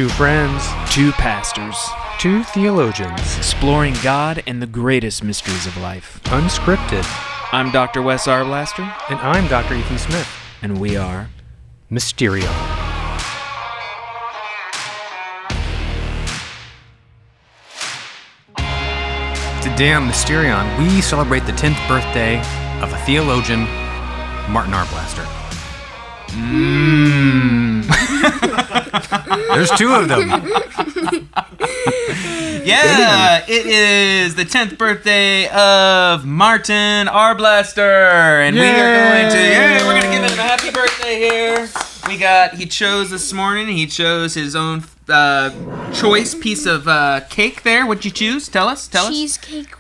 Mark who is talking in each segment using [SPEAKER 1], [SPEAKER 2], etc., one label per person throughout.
[SPEAKER 1] Two friends.
[SPEAKER 2] Two pastors.
[SPEAKER 1] Two theologians.
[SPEAKER 2] Exploring God and the greatest mysteries of life.
[SPEAKER 1] Unscripted.
[SPEAKER 2] I'm Dr. Wes Arblaster.
[SPEAKER 1] And I'm Dr. Ethan Smith.
[SPEAKER 2] And we are
[SPEAKER 1] Mysterion. Today on Mysterion, we celebrate the 10th birthday of a theologian, Martin Arblaster. There's two of them.
[SPEAKER 2] Yeah, it is the 10th birthday of Martin Arblaster, and we're going to give him a happy birthday here. He chose this morning, he chose his own choice piece of cake there. What'd you choose? Tell us.
[SPEAKER 3] Cheesecake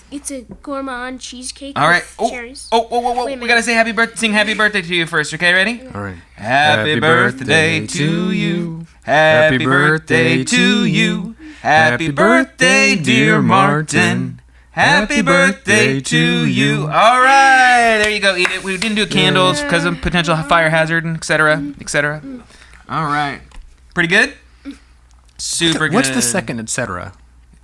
[SPEAKER 3] it's a gourmand cheesecake.
[SPEAKER 2] All right.
[SPEAKER 3] With cherries.
[SPEAKER 2] Whoa. We got to say sing happy birthday to you first, okay? Ready?
[SPEAKER 1] All right.
[SPEAKER 2] Happy birthday to you. Happy birthday to you. Happy birthday, dear Martin. Happy birthday to you. All right. There you go. Eat it. We didn't do candles because of potential fire hazard, etc., etc. All right. Pretty good? Super good.
[SPEAKER 1] What's the second, etc.?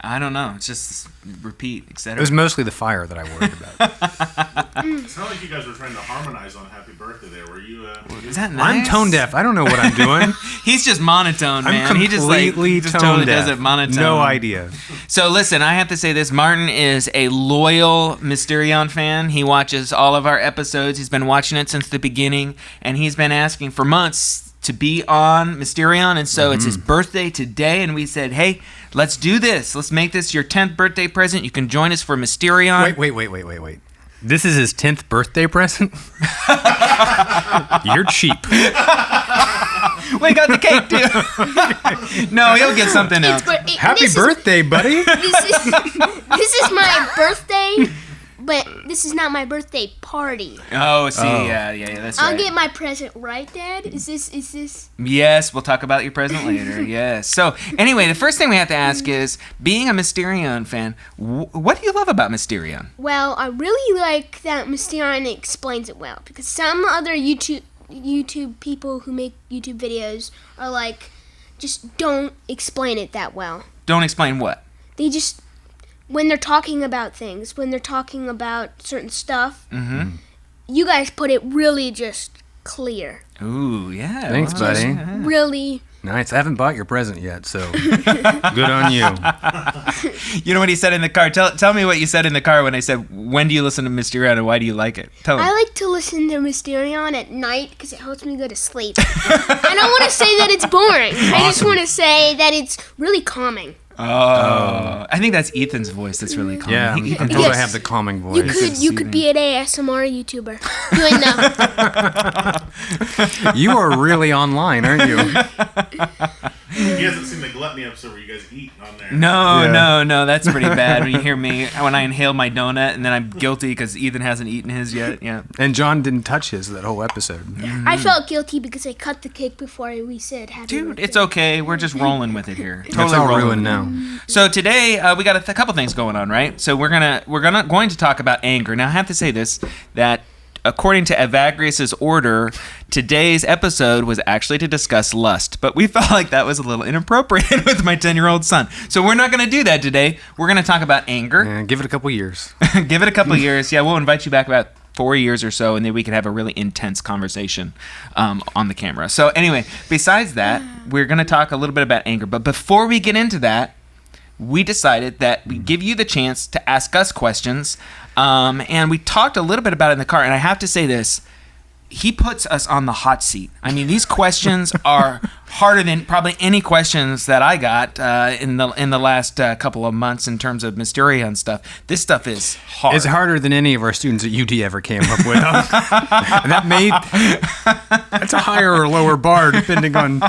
[SPEAKER 2] I don't know. It's just repeat, etc.
[SPEAKER 1] It was mostly the fire that I worried about.
[SPEAKER 4] It's not like you guys were trying to harmonize on Happy Birthday there. Were you?
[SPEAKER 2] Is that nice?
[SPEAKER 1] I'm tone deaf. I don't know what I'm doing.
[SPEAKER 2] He's just monotone, man.
[SPEAKER 1] I'm completely
[SPEAKER 2] he just
[SPEAKER 1] tone
[SPEAKER 2] totally
[SPEAKER 1] deaf.
[SPEAKER 2] does it monotone.
[SPEAKER 1] No idea.
[SPEAKER 2] So listen, I have to say this. Martin is a loyal Mysterion fan. He watches all of our episodes. He's been watching it since the beginning, and he's been asking for months to be on Mysterion, and so it's his birthday today, and we said, hey, let's do this. Let's make this your 10th birthday present. You can join us for Mysterion.
[SPEAKER 1] Wait. This is his 10th birthday present? You're cheap.
[SPEAKER 2] We got the cake, too. No, he'll get something else.
[SPEAKER 1] Happy birthday, buddy.
[SPEAKER 3] This is my birthday, but this is not my birthday party.
[SPEAKER 2] Oh, see, yeah, that's right.
[SPEAKER 3] I'll get my present, right, Dad? Is this?
[SPEAKER 2] Yes, we'll talk about your present later, yes. So, anyway, the first thing we have to ask is, being a Mysterion fan, what do you love about Mysterion?
[SPEAKER 3] Well, I really like that Mysterion explains it well, because some other YouTube people who make YouTube videos are like, just don't explain it that well.
[SPEAKER 2] Don't explain what?
[SPEAKER 3] They just... when they're talking about things, when they're talking about certain stuff, you guys put it really just clear.
[SPEAKER 2] Ooh, yeah.
[SPEAKER 1] Thanks, buddy.
[SPEAKER 2] Yeah.
[SPEAKER 3] Really.
[SPEAKER 1] Nice. I haven't bought your present yet, so good on you.
[SPEAKER 2] You know what he said in the car? Tell me what you said in the car when I said, when do you listen to Mysterion and why do you like it? Tell me.
[SPEAKER 3] I like to listen to Mysterion at night because it helps me go to sleep. I don't want to say that it's boring. Awesome. I just want to say that it's really calming.
[SPEAKER 2] Oh, I think that's Ethan's voice that's really calming.
[SPEAKER 1] Yeah, I'm told I have the calming voice.
[SPEAKER 3] You could be an ASMR YouTuber doing that.
[SPEAKER 1] You are really online, aren't you?
[SPEAKER 4] He hasn't seen the gluttony episode where you guys eat on there.
[SPEAKER 2] No, that's pretty bad when you hear me, when I inhale my donut and then I'm guilty because Ethan hasn't eaten his yet. Yeah.
[SPEAKER 1] And John didn't touch his that whole episode.
[SPEAKER 3] I felt guilty because I cut the cake before we said happy birthday.
[SPEAKER 2] Dude, it's okay. We're just rolling with it here. Totally
[SPEAKER 1] it's all
[SPEAKER 2] rolling.
[SPEAKER 1] ruined now.
[SPEAKER 2] So today we got a couple things going on, right? So we're going to talk about anger. Now I have to say this, that according to Evagrius's order, today's episode was actually to discuss lust, but we felt like that was a little inappropriate with my 10-year-old son. So we're not going to do that today. We're going to talk about anger.
[SPEAKER 1] Yeah, give it a couple years.
[SPEAKER 2] Give it a couple years. Yeah, we'll invite you back about 4 years or so, and then we can have a really intense conversation on the camera. So anyway, besides that, we're going to talk a little bit about anger. But before we get into that, we decided that we give you the chance to ask us questions. And we talked a little bit about it in the car. And I have to say this. He puts us on the hot seat. I mean, these questions are harder than probably any questions that I got in the last couple of months in terms of Mysterion stuff. This stuff is hard.
[SPEAKER 1] It's harder than any of our students at UT ever came up with. That's a higher or lower bar depending on...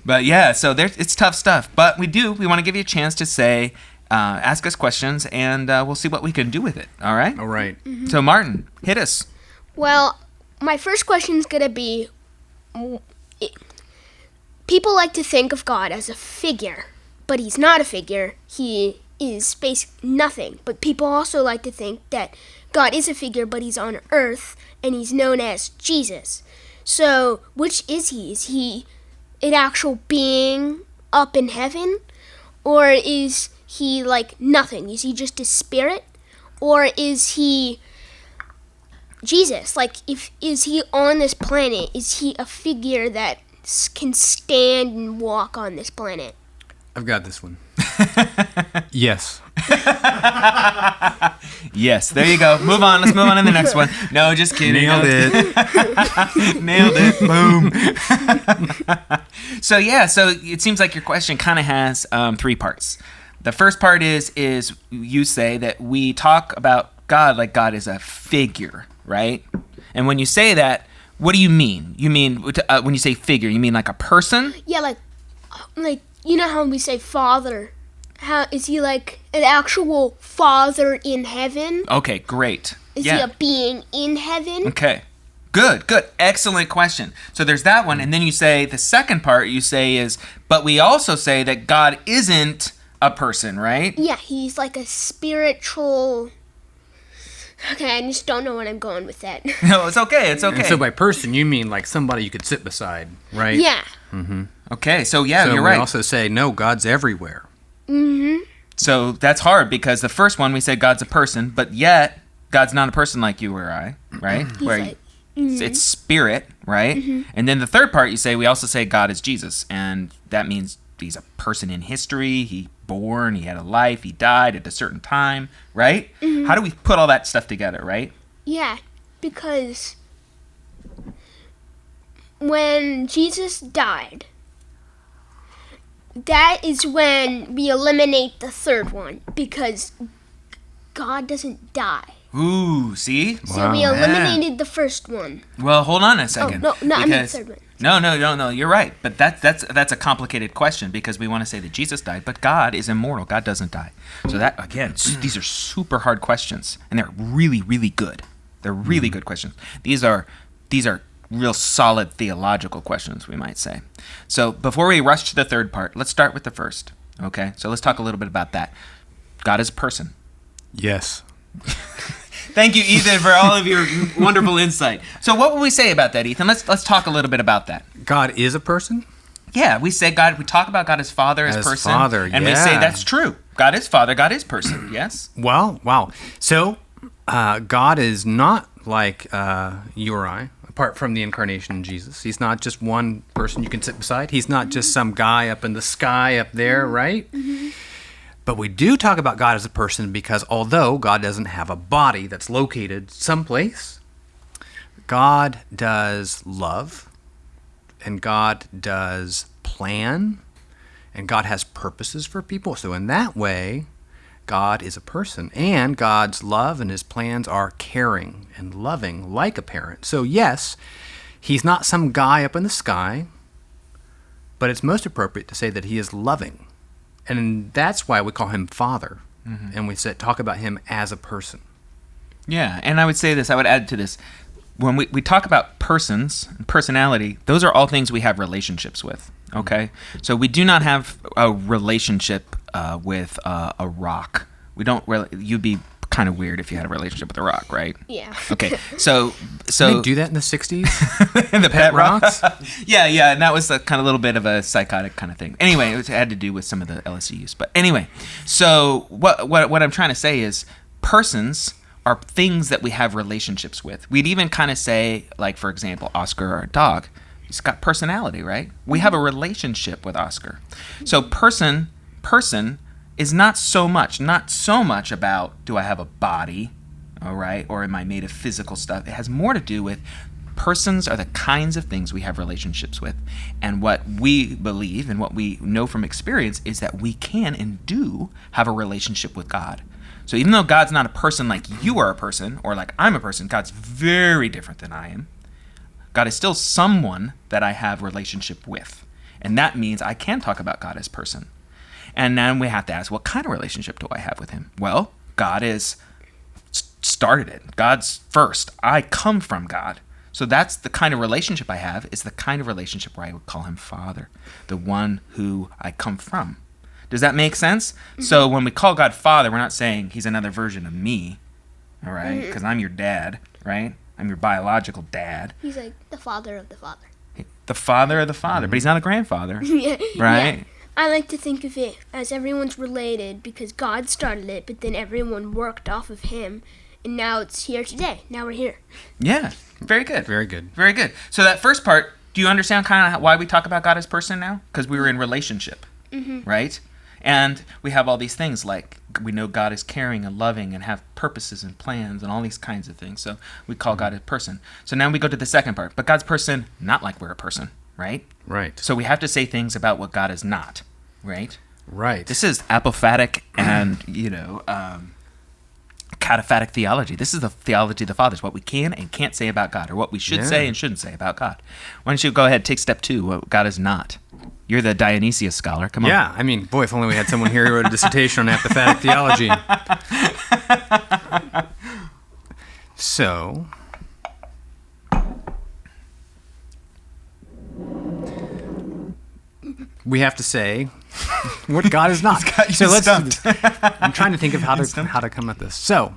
[SPEAKER 2] But yeah, so it's tough stuff. But we want to give you a chance to say, ask us questions, and we'll see what we can do with it. All right?
[SPEAKER 1] All right.
[SPEAKER 3] Mm-hmm.
[SPEAKER 2] So Martin, hit us.
[SPEAKER 3] Well, my first question is going to be, people like to think of God as a figure, but he's not a figure. He is nothing. But people also like to think that God is a figure, but he's on earth, and he's known as Jesus. So, which is he? an actual being up in heaven? Or is he like nothing? Is he just a spirit? Or is he Jesus? Like, is he on this planet? Is he a figure that can stand and walk on this planet?
[SPEAKER 1] I've got this one. Yes.
[SPEAKER 2] Yes, there you go. Move on. Let's move on to the next one. No, just kidding.
[SPEAKER 1] Nailed it.
[SPEAKER 2] Nailed it. Boom. So it seems like your question kind of has 3 parts. The first part is you say that we talk about God like God is a figure, right? And when you say that, what do you mean? You mean when you say figure, you mean like a person?
[SPEAKER 3] Yeah, like you know how we say father? How is he like an actual father in heaven?
[SPEAKER 2] Okay, great.
[SPEAKER 3] Is he a being in heaven?
[SPEAKER 2] Okay. Good. Excellent question. So there's that one, and then you say the second part you say is, but we also say that God isn't a person, right?
[SPEAKER 3] Yeah, he's like a spiritual. Okay, I just don't know what I'm going with that.
[SPEAKER 2] No, it's okay. It's okay.
[SPEAKER 1] And so by person, you mean like somebody you could sit beside, right?
[SPEAKER 3] Yeah.
[SPEAKER 2] Okay, so
[SPEAKER 1] So
[SPEAKER 2] you're right.
[SPEAKER 1] we also say, no, God's everywhere.
[SPEAKER 2] So that's hard because the first one we said God's a person, but yet God's not a person like you or I, right?
[SPEAKER 3] He's like,
[SPEAKER 2] It's spirit, right? And then the third part you say we also say God is Jesus, and that means he's a person in history. He born, he had a life, he died at a certain time, right? How do we put all that stuff together, right?
[SPEAKER 3] yeah, because when Jesus died, that is when we eliminate the third one, because God doesn't die.
[SPEAKER 2] Ooh, see?
[SPEAKER 3] So we eliminated the first one.
[SPEAKER 2] Well, hold on a second.
[SPEAKER 3] Oh, no, I mean the third one.
[SPEAKER 2] No, you're right. But that's a complicated question because we want to say that Jesus died, but God is immortal. God doesn't die. So that, again, these are super hard questions, and they're really, really good. They're really good questions. These are real solid theological questions, we might say. So before we rush to the third part, let's start with the first, okay? So let's talk a little bit about that. God is a person.
[SPEAKER 1] Yes.
[SPEAKER 2] Thank you, Ethan, for all of your wonderful insight. So what would we say about that, Ethan? Let's talk a little bit about that.
[SPEAKER 1] God is a person?
[SPEAKER 2] Yeah, we say God. We talk about God as Father, as person,
[SPEAKER 1] Father,
[SPEAKER 2] and we say that's true. God is Father. God is person. Yes.
[SPEAKER 1] Well, wow. So God is not like you or I, apart from the incarnation in Jesus. He's not just one person you can sit beside. He's not just some guy up in the sky up there, right? But we do talk about God as a person because although God doesn't have a body that's located someplace, God does love, and God does plan, and God has purposes for people. So in that way, God is a person, and God's love and his plans are caring and loving like a parent. So yes, he's not some guy up in the sky, but it's most appropriate to say that he is loving. And that's why we call him Father, and we talk about him as a person.
[SPEAKER 2] Yeah, and I would say this. I would add to this. When we talk about persons and personality, those are all things we have relationships with. Okay, so we do not have a relationship with a rock. We don't really. You'd be kind of weird if you had a relationship with a rock, right?
[SPEAKER 3] Yeah.
[SPEAKER 2] Okay, so
[SPEAKER 1] Did they do that in the 60s?
[SPEAKER 2] the pet
[SPEAKER 1] rocks?
[SPEAKER 2] yeah, and that was a kind of little bit of a psychotic kind of thing. Anyway, it had to do with some of the LSD use. But anyway, so what I'm trying to say is persons are things that we have relationships with. We'd even kind of say, like, for example, Oscar, our dog, he's got personality, right? We have a relationship with Oscar. So person is not so much about, do I have a body, all right, or am I made of physical stuff? It has more to do with persons are the kinds of things we have relationships with. And what we believe and what we know from experience is that we can and do have a relationship with God. So even though God's not a person like you are a person or like I'm a person, God's very different than I am. God is still someone that I have relationship with. And that means I can talk about God as person. And then we have to ask, what kind of relationship do I have with him? Well, God is started it. God's first. I come from God. So that's the kind of relationship I have, is the kind of relationship where I would call him Father, the one who I come from. Does that make sense? So when we call God Father, we're not saying he's another version of me, all right? Because I'm your dad, right? I'm your biological dad.
[SPEAKER 3] He's like the father of the father.
[SPEAKER 2] the father of the father, but he's not a grandfather,
[SPEAKER 3] Yeah.
[SPEAKER 2] right?
[SPEAKER 3] Yeah. I like to think of it as everyone's related because God started it, but then everyone worked off of him, and now it's here today. Now we're here.
[SPEAKER 2] Yeah, very good.
[SPEAKER 1] Very good.
[SPEAKER 2] Very good. So that first part, do you understand kind of why we talk about God as person now? Because we were in relationship, right? And we have all these things like we know God is caring and loving and have purposes and plans and all these kinds of things. So we call God a person. So now we go to the second part. But God's person, not like we're a person, right?
[SPEAKER 1] Right.
[SPEAKER 2] So we have to say things about what God is not, right?
[SPEAKER 1] Right.
[SPEAKER 2] This is apophatic and, cataphatic theology. This is the theology of the fathers, what we can and can't say about God, or what we should say and shouldn't say about God. Why don't you go ahead, take step 2, what God is not. You're the Dionysius scholar. Come on.
[SPEAKER 1] Yeah, I mean, boy, if only we had someone here who wrote a dissertation on apophatic theology. So, we have to say what God is not. So let's. I'm trying to think of how to come at this. So,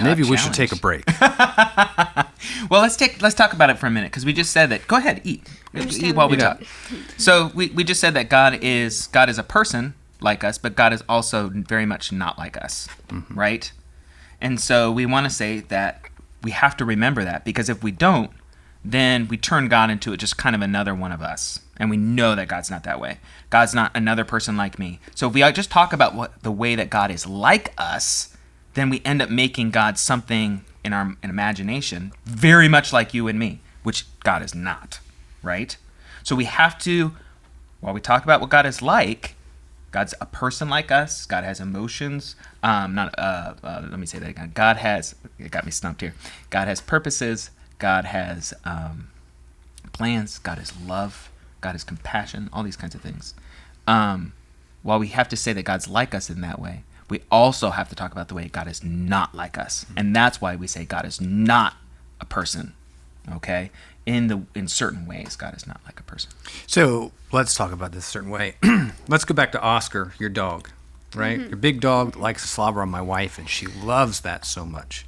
[SPEAKER 1] maybe we should take a break.
[SPEAKER 2] Well, let's talk about it for a minute because we just said that. Go ahead, eat while we talk. So we just said that God is a person like us, but God is also very much not like us, right? And so we want to say that we have to remember that, because if we don't, then we turn God into just kind of another one of us, and we know that God's not that way. God's not another person like me. So if we just talk about the way that God is like us, then we end up making God something in our imagination very much like you and me, which God is not, right? So we have to, while we talk about what God is like, God's a person like us. God has emotions. Let me say that again. God has, it got me stumped here. God has purposes. God has plans. God is love. God is compassion. All these kinds of things. While we have to say that God's like us in that way, we also have to talk about the way God is not like us. And that's why we say God is not a person, okay? In certain ways, God is not like a person.
[SPEAKER 1] So let's talk about this a certain way. Let's go back to Oscar, your dog, right? Your big dog likes to slobber on my wife, and she loves that so much.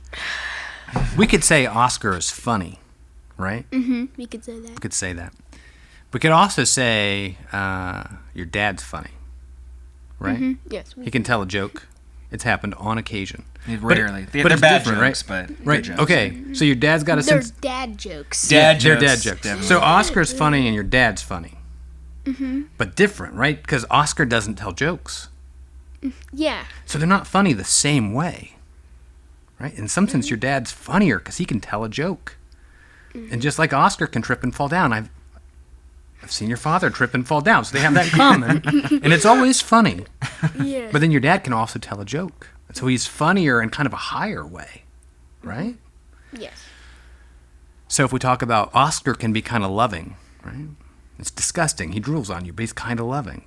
[SPEAKER 1] We could say Oscar is funny, right?
[SPEAKER 3] We could say that.
[SPEAKER 1] We could say that. We could also say your dad's funny, right?
[SPEAKER 3] Yes.
[SPEAKER 1] He can tell a joke. It's happened on occasion.
[SPEAKER 2] Rarely.
[SPEAKER 1] But
[SPEAKER 2] They're
[SPEAKER 1] it's
[SPEAKER 2] bad
[SPEAKER 1] different,
[SPEAKER 2] jokes,
[SPEAKER 1] right?
[SPEAKER 2] but
[SPEAKER 1] Right.
[SPEAKER 2] good jokes.
[SPEAKER 1] Okay. So your dad's got a
[SPEAKER 3] They're
[SPEAKER 1] sense.
[SPEAKER 3] dad jokes.
[SPEAKER 2] Dad
[SPEAKER 1] They're
[SPEAKER 2] jokes.
[SPEAKER 1] dad jokes.
[SPEAKER 2] Definitely.
[SPEAKER 1] So Oscar's funny and your dad's funny. But different, right? Because Oscar doesn't tell jokes.
[SPEAKER 3] Yeah.
[SPEAKER 1] So they're not funny the same way, right? In some sense, your dad's funnier because he can tell a joke. And just like Oscar can trip and fall down, I've seen your father trip and fall down. So they have that in common. And it's always funny.
[SPEAKER 3] Yeah.
[SPEAKER 1] But then your dad can also tell a joke. So he's funnier in kind of a higher way, right?
[SPEAKER 3] Yes.
[SPEAKER 1] So if we talk about Oscar can be kind of loving, right? It's disgusting. He drools on you, but he's kind of loving.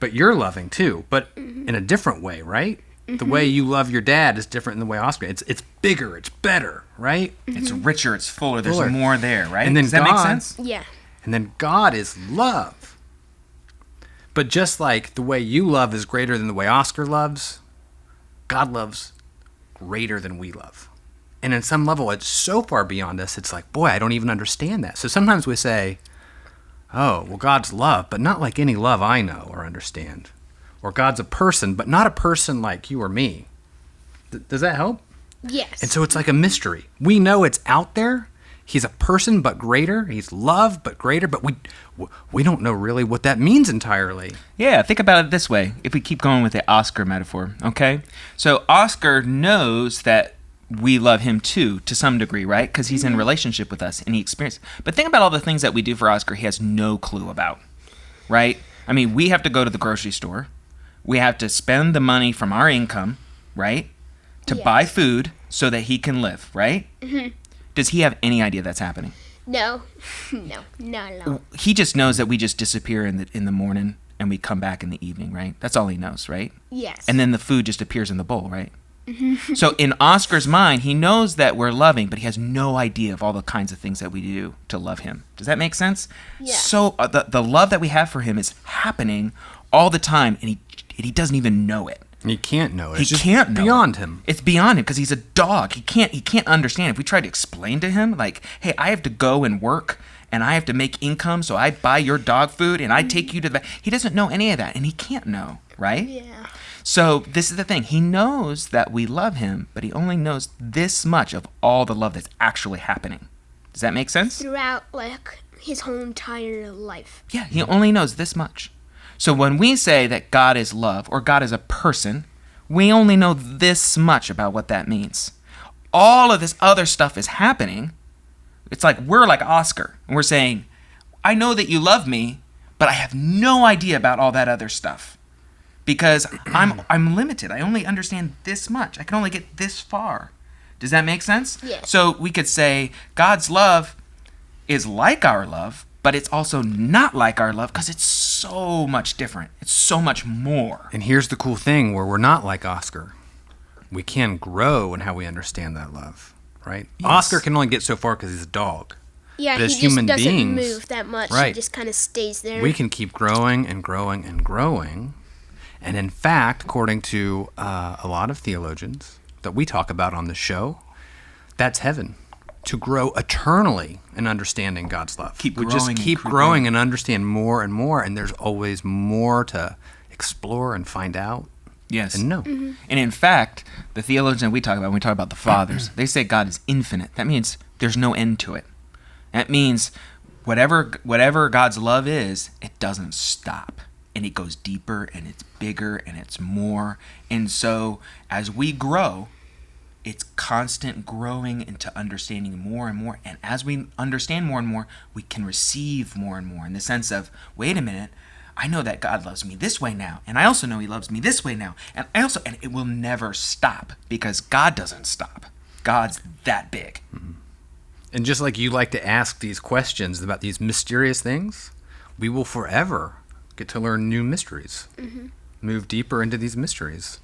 [SPEAKER 1] But you're loving too, but in a different way, right? The way you love your dad is different than the way Oscar. It's bigger, it's better, right?
[SPEAKER 2] It's richer, it's fuller, there's
[SPEAKER 1] Fuller.
[SPEAKER 2] more there, right?
[SPEAKER 1] And then
[SPEAKER 2] Does that make
[SPEAKER 1] God-
[SPEAKER 2] sense?
[SPEAKER 3] Yeah.
[SPEAKER 1] And then God is love. But just like the way you love is greater than the way Oscar loves, God loves greater than we love. And in some level, it's so far beyond us, it's like, boy, I don't even understand that. So sometimes we say, oh, well, God's love, but not like any love I know or understand. Or God's a person, but not a person like you or me. Does that help?
[SPEAKER 3] Yes.
[SPEAKER 1] And so it's like a mystery. We know it's out there. He's a person, but greater. He's love, but greater. But we don't know really what that means entirely.
[SPEAKER 2] Yeah, think about it this way. If we keep going with the Oscar metaphor, okay? So Oscar knows that we love him too, to some degree, right? Because he's in relationship with us and he experiences. But think about all the things that we do for Oscar he has no clue about, right? I mean, we have to go to the grocery store. We have to spend the money from our income, right? To buy food so that he can live, right? Does he have any idea that's happening?
[SPEAKER 3] No. No. Not at all.
[SPEAKER 2] He just knows that we just disappear in the morning and we come back in the evening, right? That's all he knows, right?
[SPEAKER 3] Yes.
[SPEAKER 2] And then the food just appears in the bowl, right? So in Oscar's mind, he knows that we're loving, but he has no idea of all the kinds of things that we do to love him. Does that make sense?
[SPEAKER 3] Yeah.
[SPEAKER 2] So the love that we have for him is happening all the time, and he doesn't even know it.
[SPEAKER 1] He can't know it.
[SPEAKER 2] He
[SPEAKER 1] It's just
[SPEAKER 2] can't know
[SPEAKER 1] beyond
[SPEAKER 2] it.
[SPEAKER 1] him.
[SPEAKER 2] It's beyond him because he's a dog. He can't understand. If we try to explain to him, like, hey, I have to go and work and I have to make income, so I buy your dog food and I take you to the vet. He doesn't know any of that, and he can't know, right?
[SPEAKER 3] Yeah.
[SPEAKER 2] So this is the thing. He knows that we love him, but he only knows this much of all the love that's actually happening. Does that make sense?
[SPEAKER 3] Throughout, like, his whole entire life.
[SPEAKER 2] Yeah, he only knows this much. So when we say that God is love or God is a person, we only know this much about what that means. All of this other stuff is happening. It's like we're like Oscar, and we're saying, I know that you love me, but I have no idea about all that other stuff because I'm limited. I only understand this much. I can only get this far. Does that make sense?
[SPEAKER 3] Yeah.
[SPEAKER 2] So we could say God's love is like our love, but it's also not like our love because it's so much different. It's so much more.
[SPEAKER 1] And here's the cool thing where we're not like Oscar. We can grow in how we understand that love, right?
[SPEAKER 2] Yes.
[SPEAKER 1] Oscar can only get so far because he's a dog.
[SPEAKER 3] Yeah,
[SPEAKER 1] But
[SPEAKER 3] he
[SPEAKER 1] as
[SPEAKER 3] just
[SPEAKER 1] human
[SPEAKER 3] doesn't
[SPEAKER 1] beings-
[SPEAKER 3] move that much. He
[SPEAKER 1] Right.
[SPEAKER 3] just kind of stays there.
[SPEAKER 1] We can keep growing and growing and growing. And in fact, according to a lot of theologians that we talk about on the show, that's heaven. To grow eternally in understanding God's love.
[SPEAKER 2] Keep
[SPEAKER 1] we just
[SPEAKER 2] growing and
[SPEAKER 1] keep
[SPEAKER 2] keep
[SPEAKER 1] growing and understand more and more, and there's always more to explore and find out
[SPEAKER 2] Yes.
[SPEAKER 1] and know.
[SPEAKER 2] And in fact, the theologians that we talk about, when we talk about the fathers, they say God is infinite. That means there's no end to it. That means whatever God's love is, it doesn't stop. And it goes deeper and it's bigger and it's more. And so as we grow, it's constant growing into understanding more and more. And as we understand more and more, we can receive more and more in the sense of, wait a minute, I know that God loves me this way now. And I also know he loves me this way now. And it will never stop because God doesn't stop. God's that big.
[SPEAKER 1] And just like you like to ask these questions about these mysterious things, we will forever get to learn new mysteries. Move deeper into these mysteries.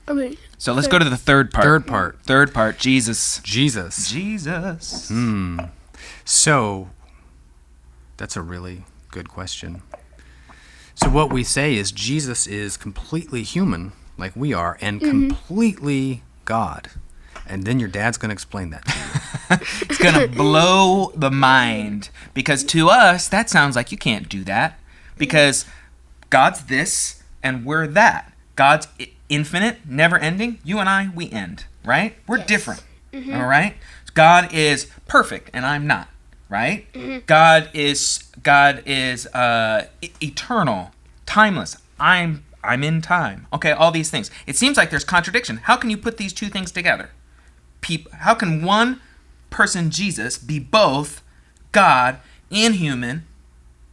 [SPEAKER 3] I mean,
[SPEAKER 2] So let's go to the third part. Third part, Jesus.
[SPEAKER 1] Jesus.
[SPEAKER 2] Jesus.
[SPEAKER 1] So, that's a really good question. So what we say is Jesus is completely human, like we are, and completely God. And then your dad's going to explain that to you.
[SPEAKER 2] It's going to blow the mind because to us, that sounds like you can't do that because God's this and we're that. God's infinite, never ending. You and I, we end, right? We're
[SPEAKER 3] Yes.
[SPEAKER 2] different, all right? God is perfect and I'm not, right? God is eternal, timeless. I'm in time. Okay, all these things. It seems like there's contradiction. How can you put these two things together? How can one person, Jesus, be both God and human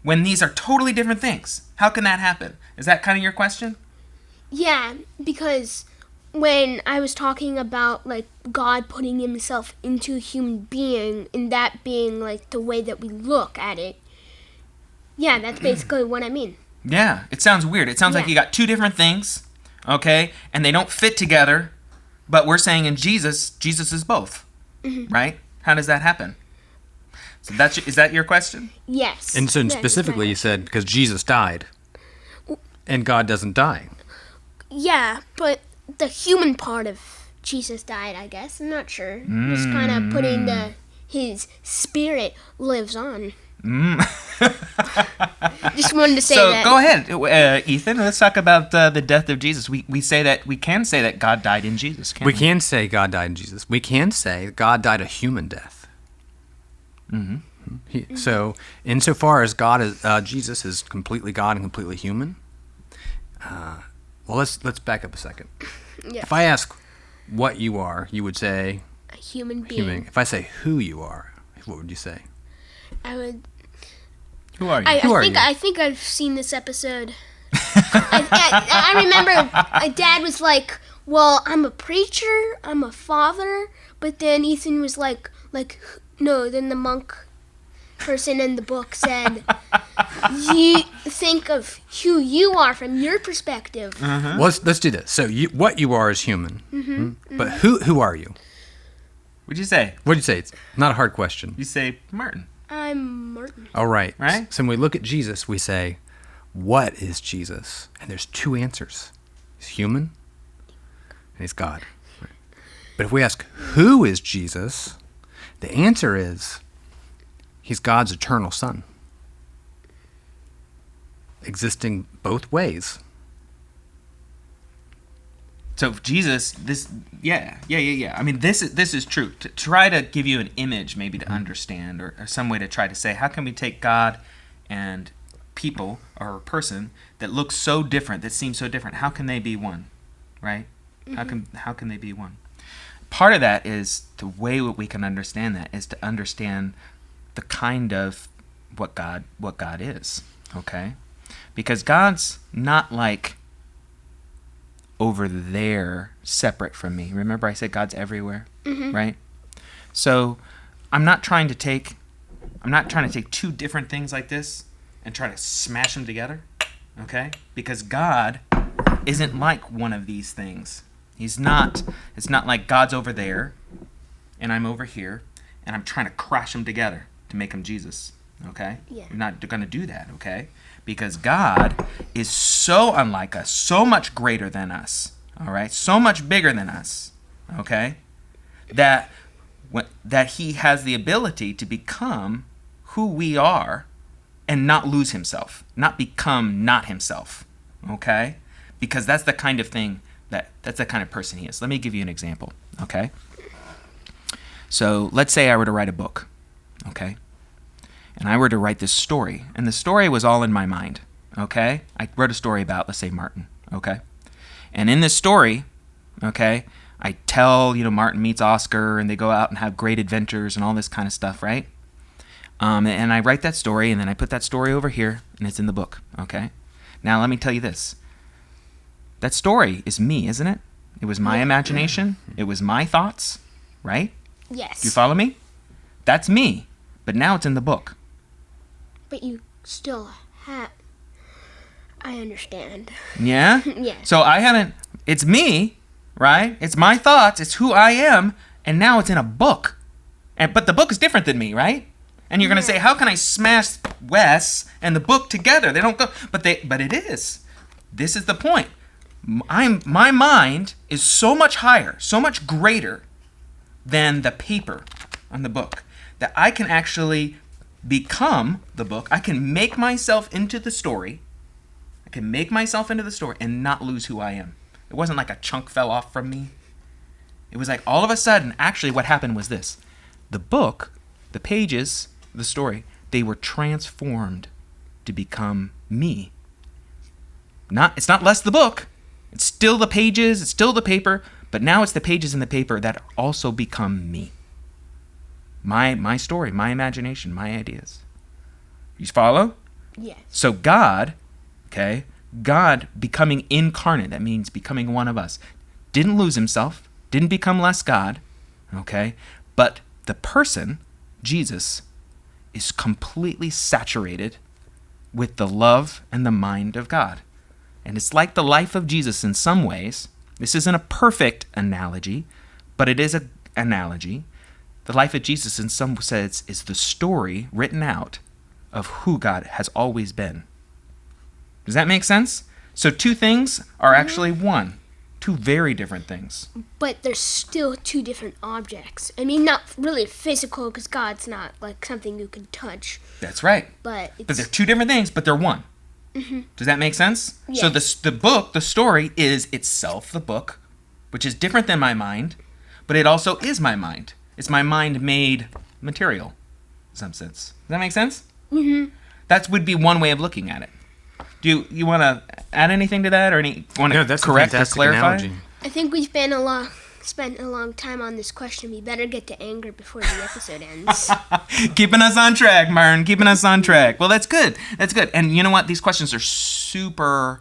[SPEAKER 2] when these are totally different things? How can that happen? Is that kind of your question?
[SPEAKER 3] yeah, because when I was talking about, like, God putting himself into a human being, and that being, like, the way that we look at it, yeah, that's basically what I mean.
[SPEAKER 2] Yeah, it sounds weird. It sounds like
[SPEAKER 3] Yeah.
[SPEAKER 2] you got two different things, okay, and they don't fit together, but we're saying in Jesus is both, right? How does that happen? So is that your question?
[SPEAKER 3] Yes.
[SPEAKER 1] And so
[SPEAKER 3] that is my
[SPEAKER 1] specifically you said because Jesus died and God doesn't die.
[SPEAKER 3] Yeah, but the human part of Jesus died, I guess. I'm not sure. Just kind of putting his spirit lives on. Just wanted to say
[SPEAKER 2] So
[SPEAKER 3] that.
[SPEAKER 2] go ahead, Ethan. Let's talk about the death of Jesus. We can say that God died in Jesus. Can't
[SPEAKER 1] We can say God died in Jesus. We can say God died a human death. So, insofar as Jesus is completely God and completely human, well, let's back up a second.
[SPEAKER 3] Yes.
[SPEAKER 1] If I ask what you are, you would say
[SPEAKER 3] A human being.
[SPEAKER 1] human. If I say who you are, what would you say?
[SPEAKER 3] I would.
[SPEAKER 2] Who are you?
[SPEAKER 1] Who are you?
[SPEAKER 3] I think I've seen this episode. I remember my dad was like, "Well, I'm a preacher, I'm a father," but then Ethan was like, no. Then the monk person in the book said, "You think of who you are from your perspective."
[SPEAKER 1] Well, let's do this. So, what you are is human. But who are you?
[SPEAKER 2] What'd you say?
[SPEAKER 1] What did you say? It's not a hard question.
[SPEAKER 2] You say Martin.
[SPEAKER 3] I'm Martin.
[SPEAKER 1] All right.
[SPEAKER 2] Right?
[SPEAKER 1] So when we look at Jesus, we say, what is Jesus? And there's two answers. He's human and he's God. But if we ask, who is Jesus? The answer is, he's God's eternal Son, existing both ways.
[SPEAKER 2] So Jesus, yeah. I mean, this is true. To try to give you an image, maybe to understand, or some way to try to say, how can we take God and people or a person that looks so different, that seems so different? How can they be one, right? How can they be one? Part of that is the way we can understand that is to understand the kind of what God is, okay? Because God's not like over there separate from me. Remember I said God's everywhere, right? So I'm not trying to take two different things like this and try to smash them together, okay? Because God isn't like one of these things. It's not like God's over there and I'm over here and I'm trying to crash them together to make him Jesus, okay?
[SPEAKER 3] Yeah.
[SPEAKER 2] You're not going to do that, okay? Because God is so unlike us, so much greater than us, all right? So much bigger than us, okay? That he has the ability to become who we are and not lose himself, not become not himself, okay? Because that's the kind of thing, that's the kind of person he is. Let me give you an example, okay? So let's say I were to write a book, okay? And I were to write this story, and the story was all in my mind, okay? I wrote a story about, let's say, Martin, okay? And in this story, okay, I tell, Martin meets Oscar, and they go out and have great adventures and all this kind of stuff, right? And I write that story, and then I put that story over here, and it's in the book, okay? Now, let me tell you this. That story is me, isn't it? It was my imagination. It was my thoughts, right?
[SPEAKER 3] Yes.
[SPEAKER 2] Do you follow me? That's me, but now it's in the book.
[SPEAKER 3] But you still have... I understand.
[SPEAKER 2] Yeah?
[SPEAKER 3] Yeah.
[SPEAKER 2] So it's me, right? It's my thoughts, it's who I am, and now it's in a book. But the book is different than me, right? And you're going to say, how can I smash Wes and the book together? They don't go, but it is. This is the point. My mind is so much higher, so much greater than the paper on the book that I can actually become the book. I can make myself into the story. And not lose who I am. It wasn't like a chunk fell off from me. It was like all of a sudden, actually what happened was this. The book, the pages, the story, they were transformed to become me. It's not less the book. It's still the pages, it's still the paper, but now it's the pages in the paper that also become me. My story, my imagination, my ideas. You follow?
[SPEAKER 3] Yes.
[SPEAKER 2] So God becoming incarnate, that means becoming one of us, didn't lose himself, didn't become less God, okay? But the person, Jesus, is completely saturated with the love and the mind of God. And it's like the life of Jesus in some ways. This isn't a perfect analogy, but it is an analogy. The life of Jesus in some sense is the story written out of who God has always been. Does that make sense? So two things are actually one. Two very different things.
[SPEAKER 3] But there's still two different objects. I mean, not really physical, because God's not like something you can touch.
[SPEAKER 2] That's right.
[SPEAKER 3] But
[SPEAKER 2] they're two different things, but they're one. Mm-hmm. Does that make sense?
[SPEAKER 3] Yes.
[SPEAKER 2] So the book, the story, is itself the book, which is different than my mind, but it also is my mind. It's my mind made material, in some sense. Does that make sense?
[SPEAKER 3] Mm-hmm.
[SPEAKER 2] That would be one way of looking at it. Do you want to add anything to that, or want to correct or clarify? Analogy.
[SPEAKER 3] I think we spent a long time on this question. We better get to anger before the episode ends.
[SPEAKER 2] Keeping us on track, Martin. Keeping us on track. Well, that's good. That's good. And you know what? These questions are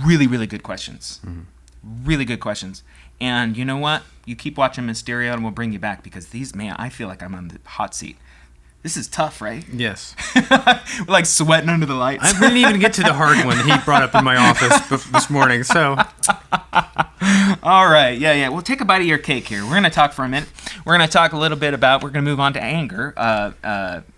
[SPEAKER 2] really, really good questions. Mm-hmm. Really good questions. And you know what? You keep watching Mysterion, and we'll bring you back, because I feel like I'm on the hot seat. This is tough, right?
[SPEAKER 1] Yes.
[SPEAKER 2] We're like sweating under the lights.
[SPEAKER 1] I didn't even get to the hard one he brought up in my office this morning, so.
[SPEAKER 2] All right. Yeah. We'll take a bite of your cake here. We're going to talk for a minute. We're going to talk a little bit about, we're going to move on to anger.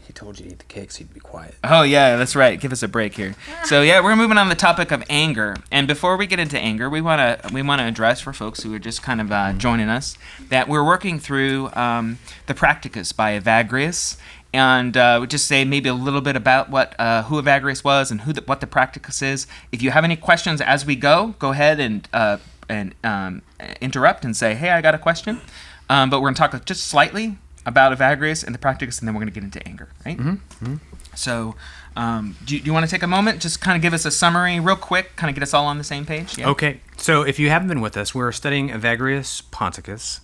[SPEAKER 1] He told you to eat the cake, so you'd be quiet.
[SPEAKER 2] Oh, yeah, that's right. Give us a break here. So, yeah, we're moving on to the topic of anger. And before we get into anger, we want to address for folks who are just kind of joining us that we're working through the Practicus by Evagrius. And we just say maybe a little bit about who Evagrius was and what the Practicus is. If you have any questions as we go ahead and interrupt and say, hey, I got a question. But we're going to talk just slightly about Evagrius and the Practicus, and then we're going to get into anger, right? Mm-hmm. So do you want to take a moment, just kind of give us a summary real quick, kind of get us all on the same page? Yeah?
[SPEAKER 1] Okay. So if you haven't been with us, we're studying Evagrius Ponticus,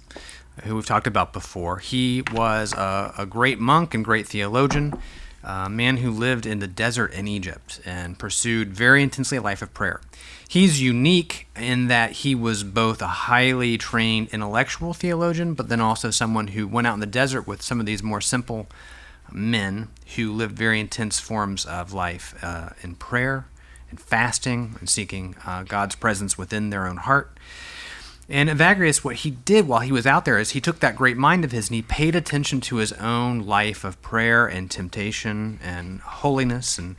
[SPEAKER 1] who we've talked about before. He was a great monk and great theologian, a man who lived in the desert in Egypt and pursued very intensely a life of prayer. He's unique in that he was both a highly trained intellectual theologian, but then also someone who went out in the desert with some of these more simple men who lived very intense forms of life in prayer and fasting and seeking God's presence within their own heart. And Evagrius, what he did while he was out there is he took that great mind of his and he paid attention to his own life of prayer and temptation and holiness and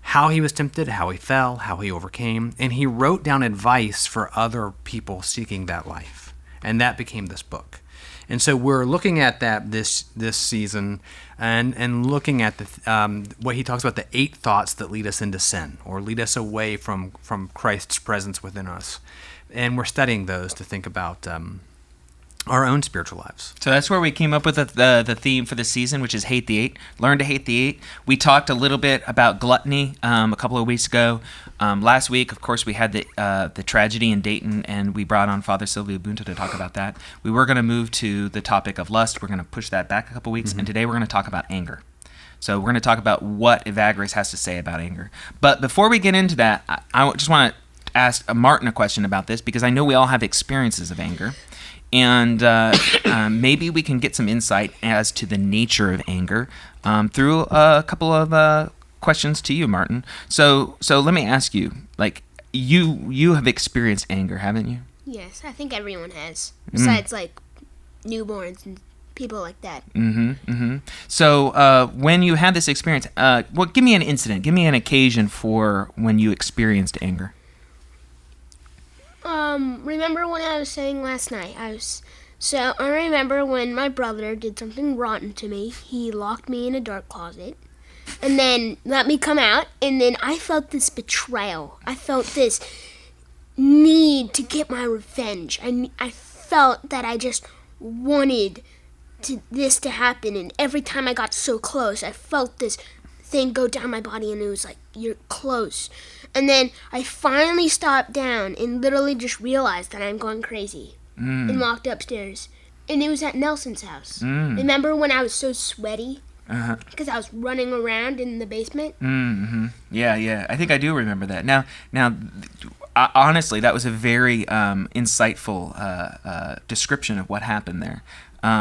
[SPEAKER 1] how he was tempted, how he fell, how he overcame, and he wrote down advice for other people seeking that life. And that became this book. And so we're looking at that this season and looking at what he talks about, the 8 thoughts that lead us into sin or lead us away from Christ's presence within us. And we're studying those to think about our own spiritual lives.
[SPEAKER 2] So that's where we came up with the theme for the season, which is hate the 8. Learn to hate the 8. We talked a little bit about gluttony a couple of weeks ago. Last week, of course, we had the tragedy in Dayton, and we brought on Father Silvio Bunta to talk about that. We were going to move to the topic of lust. We're going to push that back a couple weeks, and today we're going to talk about anger. So we're going to talk about what Evagrius has to say about anger. But before we get into that, I just want to ask Martin a question about this, because I know we all have experiences of anger. And maybe we can get some insight as to the nature of anger through a couple of questions to you, Martin. So let me ask you, like, you have experienced anger, haven't you?
[SPEAKER 3] Yes, I think everyone has. Besides, like, newborns and people like that.
[SPEAKER 2] So when you had this experience, give me an incident. Give me an occasion for when you experienced anger.
[SPEAKER 3] Remember when I was saying last night, I remember when my brother did something rotten to me. He locked me in a dark closet and then let me come out, and then I felt this betrayal. I felt this need to get my revenge. I felt that I just wanted this to happen, and every time I got so close, I felt this thing go down my body, and it was like, you're close. And then I finally stopped down and literally just realized that I'm going crazy and walked upstairs. And it was at Nelson's house. Remember when I was so sweaty? Because I was running around in the basement?
[SPEAKER 2] Yeah. I think I do remember that. Now, honestly, that was a very insightful description of what happened there.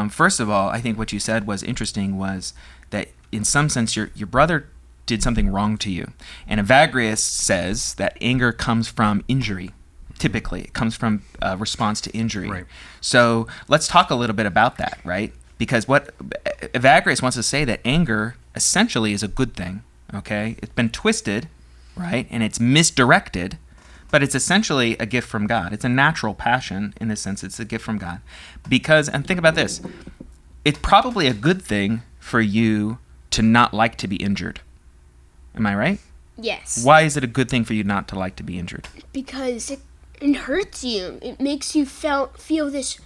[SPEAKER 2] First of all, I think what you said was interesting was that in some sense your brother did something wrong to you. And Evagrius says that anger comes from injury. Typically, it comes from a response to injury.
[SPEAKER 1] Right.
[SPEAKER 2] So let's talk a little bit about that, right? Because what Evagrius wants to say that anger essentially is a good thing, okay? It's been twisted, right? And it's misdirected, but it's essentially a gift from God. It's a natural passion in the sense it's a gift from God. Because, and think about this, it's probably a good thing for you to not like to be injured. Am I right?
[SPEAKER 3] Yes.
[SPEAKER 2] Why is it a good thing for you not to like to be injured?
[SPEAKER 3] Because it hurts you. It makes you feel this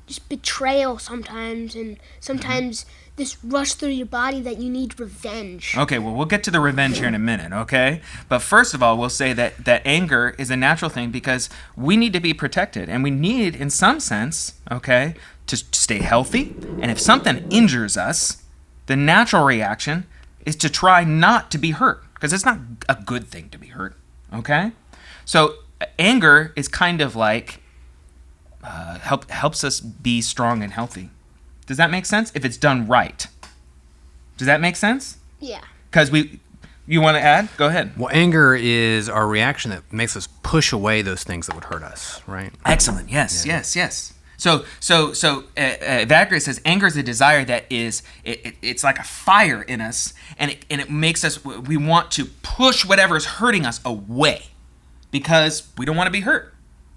[SPEAKER 3] just betrayal sometimes, and sometimes this rush through your body that you need revenge.
[SPEAKER 2] Okay, well, we'll get to the revenge here in a minute, okay? But first of all, we'll say that anger is a natural thing because we need to be protected, and we need, in some sense, okay, to stay healthy. And if something injures us, the natural reaction is to try not to be hurt, because it's not a good thing to be hurt, okay? So anger is kind of like helps us be strong and healthy. Does that make sense? If it's done right. Does that make sense?
[SPEAKER 3] Yeah.
[SPEAKER 2] Because You want to add? Go ahead.
[SPEAKER 1] Well, anger is our reaction that makes us push away those things that would hurt us, right?
[SPEAKER 2] Excellent. Yes. So Evagrius says anger is a desire that is it's like a fire in us, and it makes us, we want to push whatever's hurting us away because we don't want to be hurt,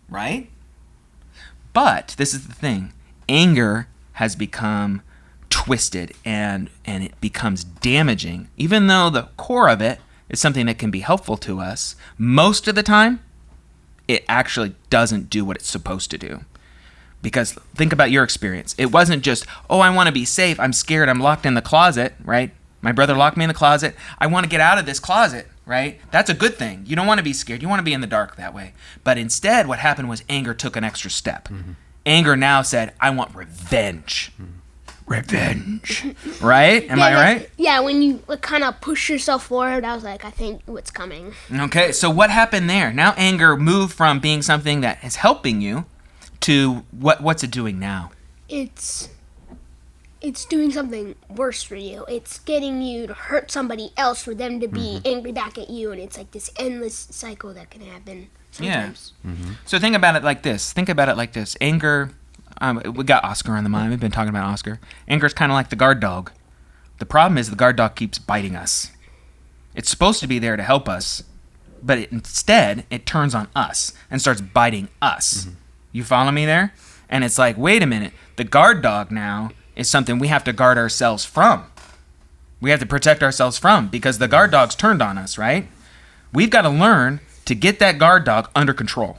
[SPEAKER 2] right? But this is the thing: anger has become twisted and it becomes damaging. Even though the core of it is something that can be helpful to us, most of the time it actually doesn't do what it's supposed to do. Because think about your experience. It wasn't just, oh, I want to be safe, I'm scared, I'm locked in the closet, right? My brother locked me in the closet, I want to get out of this closet, right? That's a good thing. You don't want to be scared, you want to be in the dark that way. But instead what happened was anger took an extra step. Anger now said, I want revenge. Revenge. Right? Am I right?
[SPEAKER 3] Yeah, when you kind of push yourself forward, I was like, I think what's coming.
[SPEAKER 2] Okay, so what happened there? Now anger moved from being something that is helping you to what's it doing now?
[SPEAKER 3] It's doing something worse for you. It's getting you to hurt somebody else for them to be angry back at you, and it's like this endless cycle that can happen sometimes.
[SPEAKER 2] Yeah. So think about it like this. Anger, we got Oscar on the mind. We've been talking about Oscar. Anger is kind of like the guard dog. The problem is the guard dog keeps biting us. It's supposed to be there to help us, but instead it turns on us and starts biting us. You follow me there? And it's like, wait a minute. The guard dog now is something we have to guard ourselves from. We have to protect ourselves from because the guard dog's turned on us, right? We've got to learn to get that guard dog under control.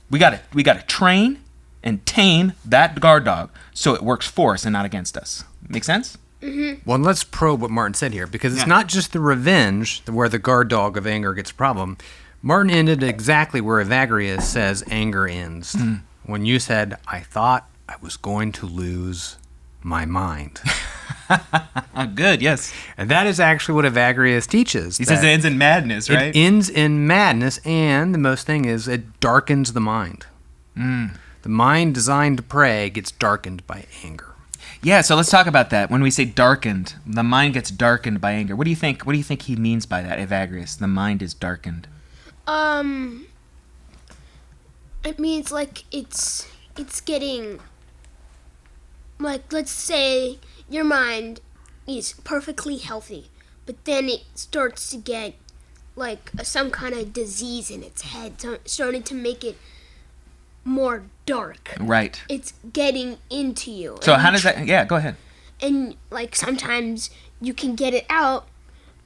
[SPEAKER 2] We got to train and tame that guard dog so it works for us and not against us. Make sense?
[SPEAKER 1] Well, and let's probe what Martin said here, because it's not just the revenge where the guard dog of anger gets a problem. Martin ended exactly where Evagrius says anger ends. When you said, I thought I was going to lose my mind.
[SPEAKER 2] Good, yes.
[SPEAKER 1] And that is actually what Evagrius teaches.
[SPEAKER 2] He says it ends in madness, right?
[SPEAKER 1] It ends in madness, and the most thing is it darkens the mind. The mind designed to pray gets darkened by anger.
[SPEAKER 2] Yeah, so let's talk about that. When we say darkened, the mind gets darkened by anger. What do you think he means by that, Evagrius? The mind is darkened.
[SPEAKER 3] It means like it's getting, like, let's say your mind is perfectly healthy, but then it starts to get like some kind of disease in its head, starting to make it more dark.
[SPEAKER 2] Right.
[SPEAKER 3] It's getting into you.
[SPEAKER 2] So how does that? Yeah, go ahead.
[SPEAKER 3] And like sometimes you can get it out.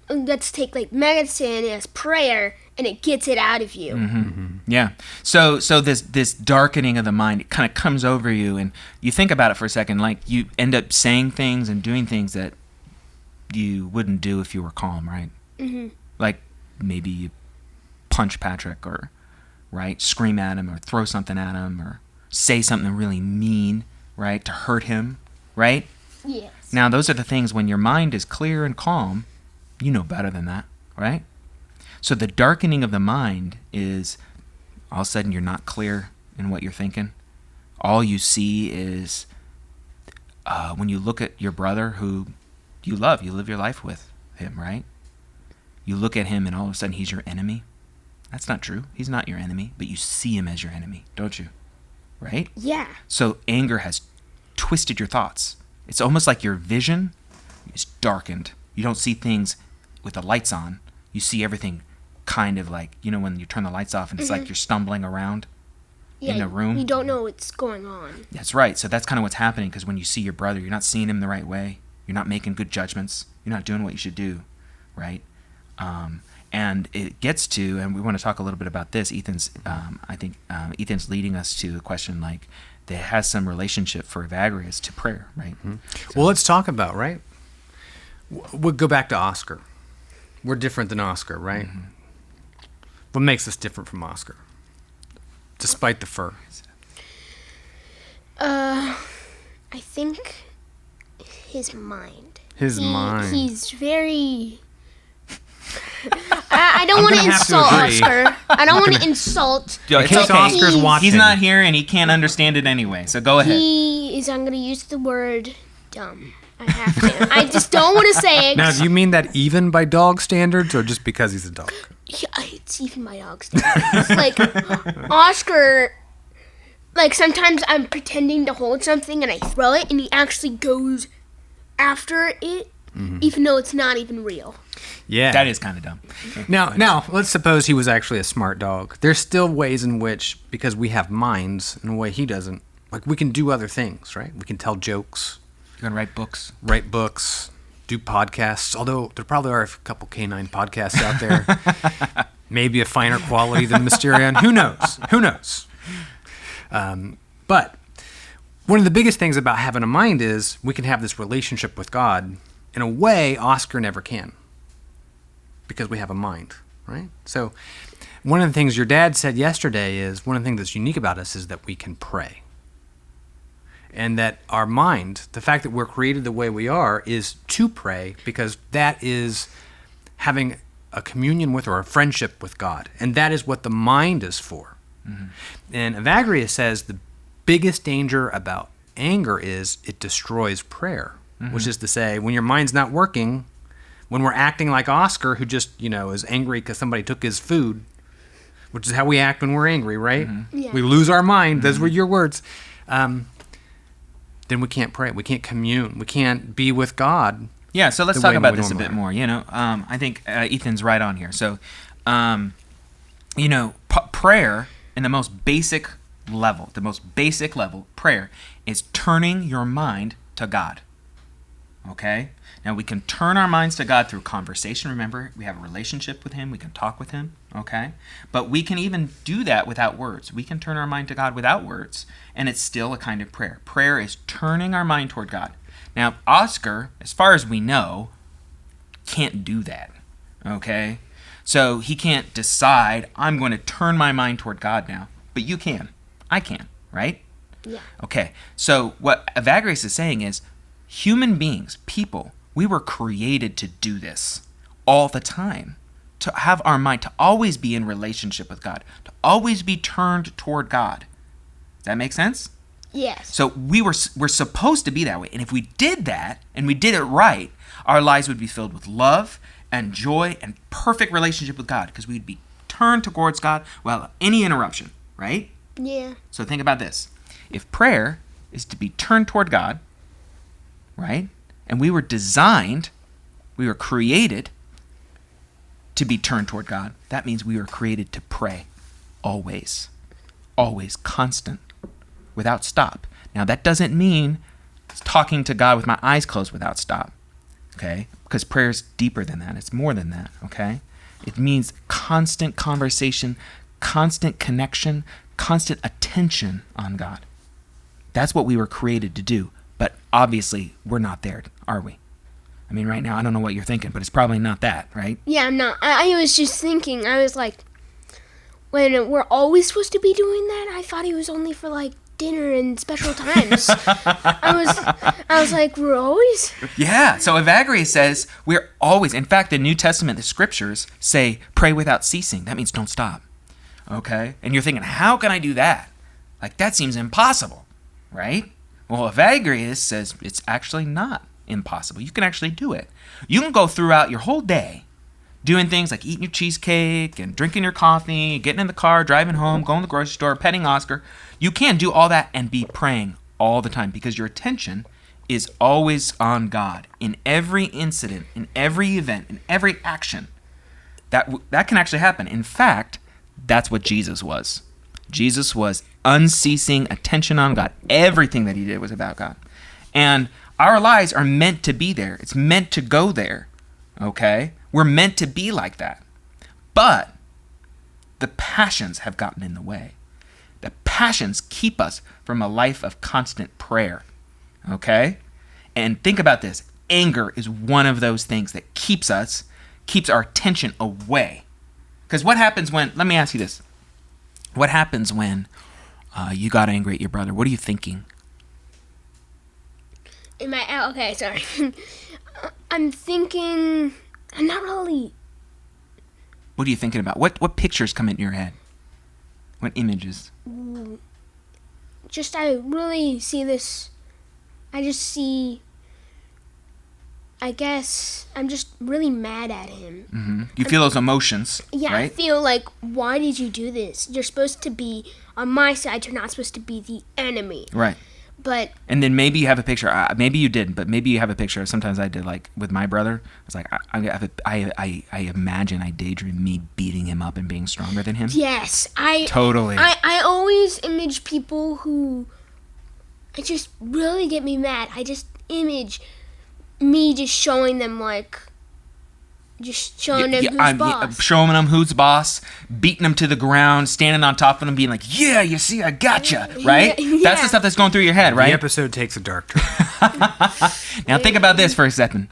[SPEAKER 3] Let's take like medicine as prayer, and it gets it out of you.
[SPEAKER 2] Yeah. So this darkening of the mind, it kind of comes over you, and you think about it for a second. Like you end up saying things and doing things that you wouldn't do if you were calm, right? Like maybe you punch Patrick, or scream at him, or throw something at him, or say something really mean, right, to hurt him, right?
[SPEAKER 3] Yes.
[SPEAKER 2] Now those are the things when your mind is clear and calm. You know better than that, right? So the darkening of the mind is all of a sudden you're not clear in what you're thinking. All you see is when you look at your brother who you love, you live your life with him, right? You look at him and all of a sudden he's your enemy. That's not true. He's not your enemy, but you see him as your enemy, don't you? Right?
[SPEAKER 3] Yeah.
[SPEAKER 2] So anger has twisted your thoughts. It's almost like your vision is darkened. You don't see things with the lights on. You see everything kind of like, when you turn the lights off and it's like you're stumbling around in a room.
[SPEAKER 3] You don't know what's going on.
[SPEAKER 2] That's right. So that's kind of what's happening, because when you see your brother, you're not seeing him the right way. You're not making good judgments. You're not doing what you should do, right? And it gets to, and we want to talk a little bit about this. I think Ethan's leading us to a question like that has some relationship for Evagrius to prayer, right?
[SPEAKER 1] Well, let's talk about, right? We'll go back to Oscar. We're different than Oscar, right? What makes us different from Oscar? Despite the fur.
[SPEAKER 3] I think his mind.
[SPEAKER 1] His mind.
[SPEAKER 3] He's very... I don't want to insult Oscar. I don't want to insult.
[SPEAKER 2] In
[SPEAKER 1] case Oscar's watching.
[SPEAKER 2] He's not here and he can't understand it anyway, so go ahead.
[SPEAKER 3] I'm going to use the word dumb. I have to. I just don't want to say it.
[SPEAKER 1] Now, do you mean that even by dog standards, or just because he's a dog?
[SPEAKER 3] Yeah, it's even my dog's standards. Like, Oscar, like, sometimes I'm pretending to hold something and I throw it and he actually goes after it, even though it's not even real.
[SPEAKER 1] Yeah.
[SPEAKER 2] That is kind of dumb.
[SPEAKER 1] Now, let's suppose he was actually a smart dog. There's still ways in which, because we have minds in a way he doesn't, like we can do other things, right? We can tell jokes,
[SPEAKER 2] You're going to
[SPEAKER 1] write books, do podcasts, although there probably are a couple canine podcasts out there. Maybe a finer quality than Mysterion. Who knows? But one of the biggest things about having a mind is we can have this relationship with God in a way Oscar never can, because we have a mind, right? So one of the things your dad said yesterday is one of the things that's unique about us is that we can pray. And that our mind, the fact that we're created the way we are, is to pray, because that is having a communion with or a friendship with God. And that is what the mind is for. And Evagrius says the biggest danger about anger is it destroys prayer, which is to say, when your mind's not working, when we're acting like Oscar, who just, is angry because somebody took his food, which is how we act when we're angry, right?
[SPEAKER 3] Yeah.
[SPEAKER 1] We lose our mind. Those were your words. Then we can't pray. We can't commune. We can't be with God.
[SPEAKER 2] Yeah, so let's
[SPEAKER 1] the
[SPEAKER 2] talk
[SPEAKER 1] way
[SPEAKER 2] about
[SPEAKER 1] we
[SPEAKER 2] this a
[SPEAKER 1] normally
[SPEAKER 2] bit more. I think Ethan's right on here. So, prayer in the most basic level, prayer is turning your mind to God. Okay? Now, we can turn our minds to God through conversation. Remember, we have a relationship with Him. We can talk with Him. Okay? But we can even do that without words. We can turn our mind to God without words, and it's still a kind of prayer. Prayer is turning our mind toward God. Now, Oscar, as far as we know, can't do that. Okay? So he can't decide, I'm going to turn my mind toward God now. But you can. I can, right?
[SPEAKER 3] Yeah.
[SPEAKER 2] Okay, so what Evagrius is saying is, human beings, people, we were created to do this all the time. To have our mind, to always be in relationship with God, to always be turned toward God. Does that make sense?
[SPEAKER 3] Yes.
[SPEAKER 2] So we're supposed to be that way. And if we did that, and we did it right, our lives would be filled with love and joy and perfect relationship with God, because we'd be turned towards God without any interruption, right?
[SPEAKER 3] Yeah.
[SPEAKER 2] So think about this. If prayer is to be turned toward God, right? And we were created to be turned toward God. That means we were created to pray always, constant, without stop. Now, that doesn't mean talking to God with my eyes closed without stop, okay? Because prayer is deeper than that. It's more than that, okay? It means constant conversation, constant connection, constant attention on God. That's what we were created to do. But obviously, we're not there, are we? I mean, right now, I don't know what you're thinking, but it's probably not that, right?
[SPEAKER 3] Yeah, I'm not. I was just thinking, I was like, when we're always supposed to be doing that, I thought it was only for like dinner and special times. I was like, we're always?
[SPEAKER 2] Yeah, so Evagrius says we're always, in fact, the New Testament, the scriptures say pray without ceasing. That means don't stop, okay? And you're thinking, how can I do that? Like, that seems impossible, right? Well, Evagrius says it's actually not impossible. You can actually do it. You can go throughout your whole day doing things like eating your cheesecake and drinking your coffee, getting in the car, driving home, going to the grocery store, petting Oscar. You can do all that and be praying all the time because your attention is always on God in every incident, in every event, in every action. That can actually happen. In fact, that's what Jesus was. Jesus was unceasing attention on God. Everything that he did was about God. And our lives are meant to be there. It's meant to go there. Okay? We're meant to be like that. But the passions have gotten in the way. The passions keep us from a life of constant prayer. Okay? And think about this. Anger is one of those things that keeps our attention away. Because what happens when, let me ask you this. What happens when you got angry at your brother? What are you thinking?
[SPEAKER 3] Okay, sorry. I'm thinking, I'm not really.
[SPEAKER 2] What are you thinking about? What pictures come into your head? What images?
[SPEAKER 3] I really see this. I just see I guess I'm just really mad at him.
[SPEAKER 2] You feel those emotions,
[SPEAKER 3] Yeah, I
[SPEAKER 2] right?
[SPEAKER 3] feel like, why did you do this? You're supposed to be on my side. You're not supposed to be the enemy.
[SPEAKER 2] Right.
[SPEAKER 3] But
[SPEAKER 2] And then maybe you have a picture. Maybe you didn't, but maybe you have a picture. Sometimes I did, like with my brother. I was like, I imagine, I daydream me beating him up and being stronger than him.
[SPEAKER 3] yes,
[SPEAKER 2] Totally.
[SPEAKER 3] I always image people who just really get me mad. I just image me just showing them showing them who's boss.
[SPEAKER 2] Showing them who's boss, beating them to the ground, standing on top of them, being like, "Yeah, you see, I gotcha," right?
[SPEAKER 3] Yeah.
[SPEAKER 2] That's the stuff that's going through your head, right?
[SPEAKER 1] The episode takes a dark turn.
[SPEAKER 2] Now think about this for a second.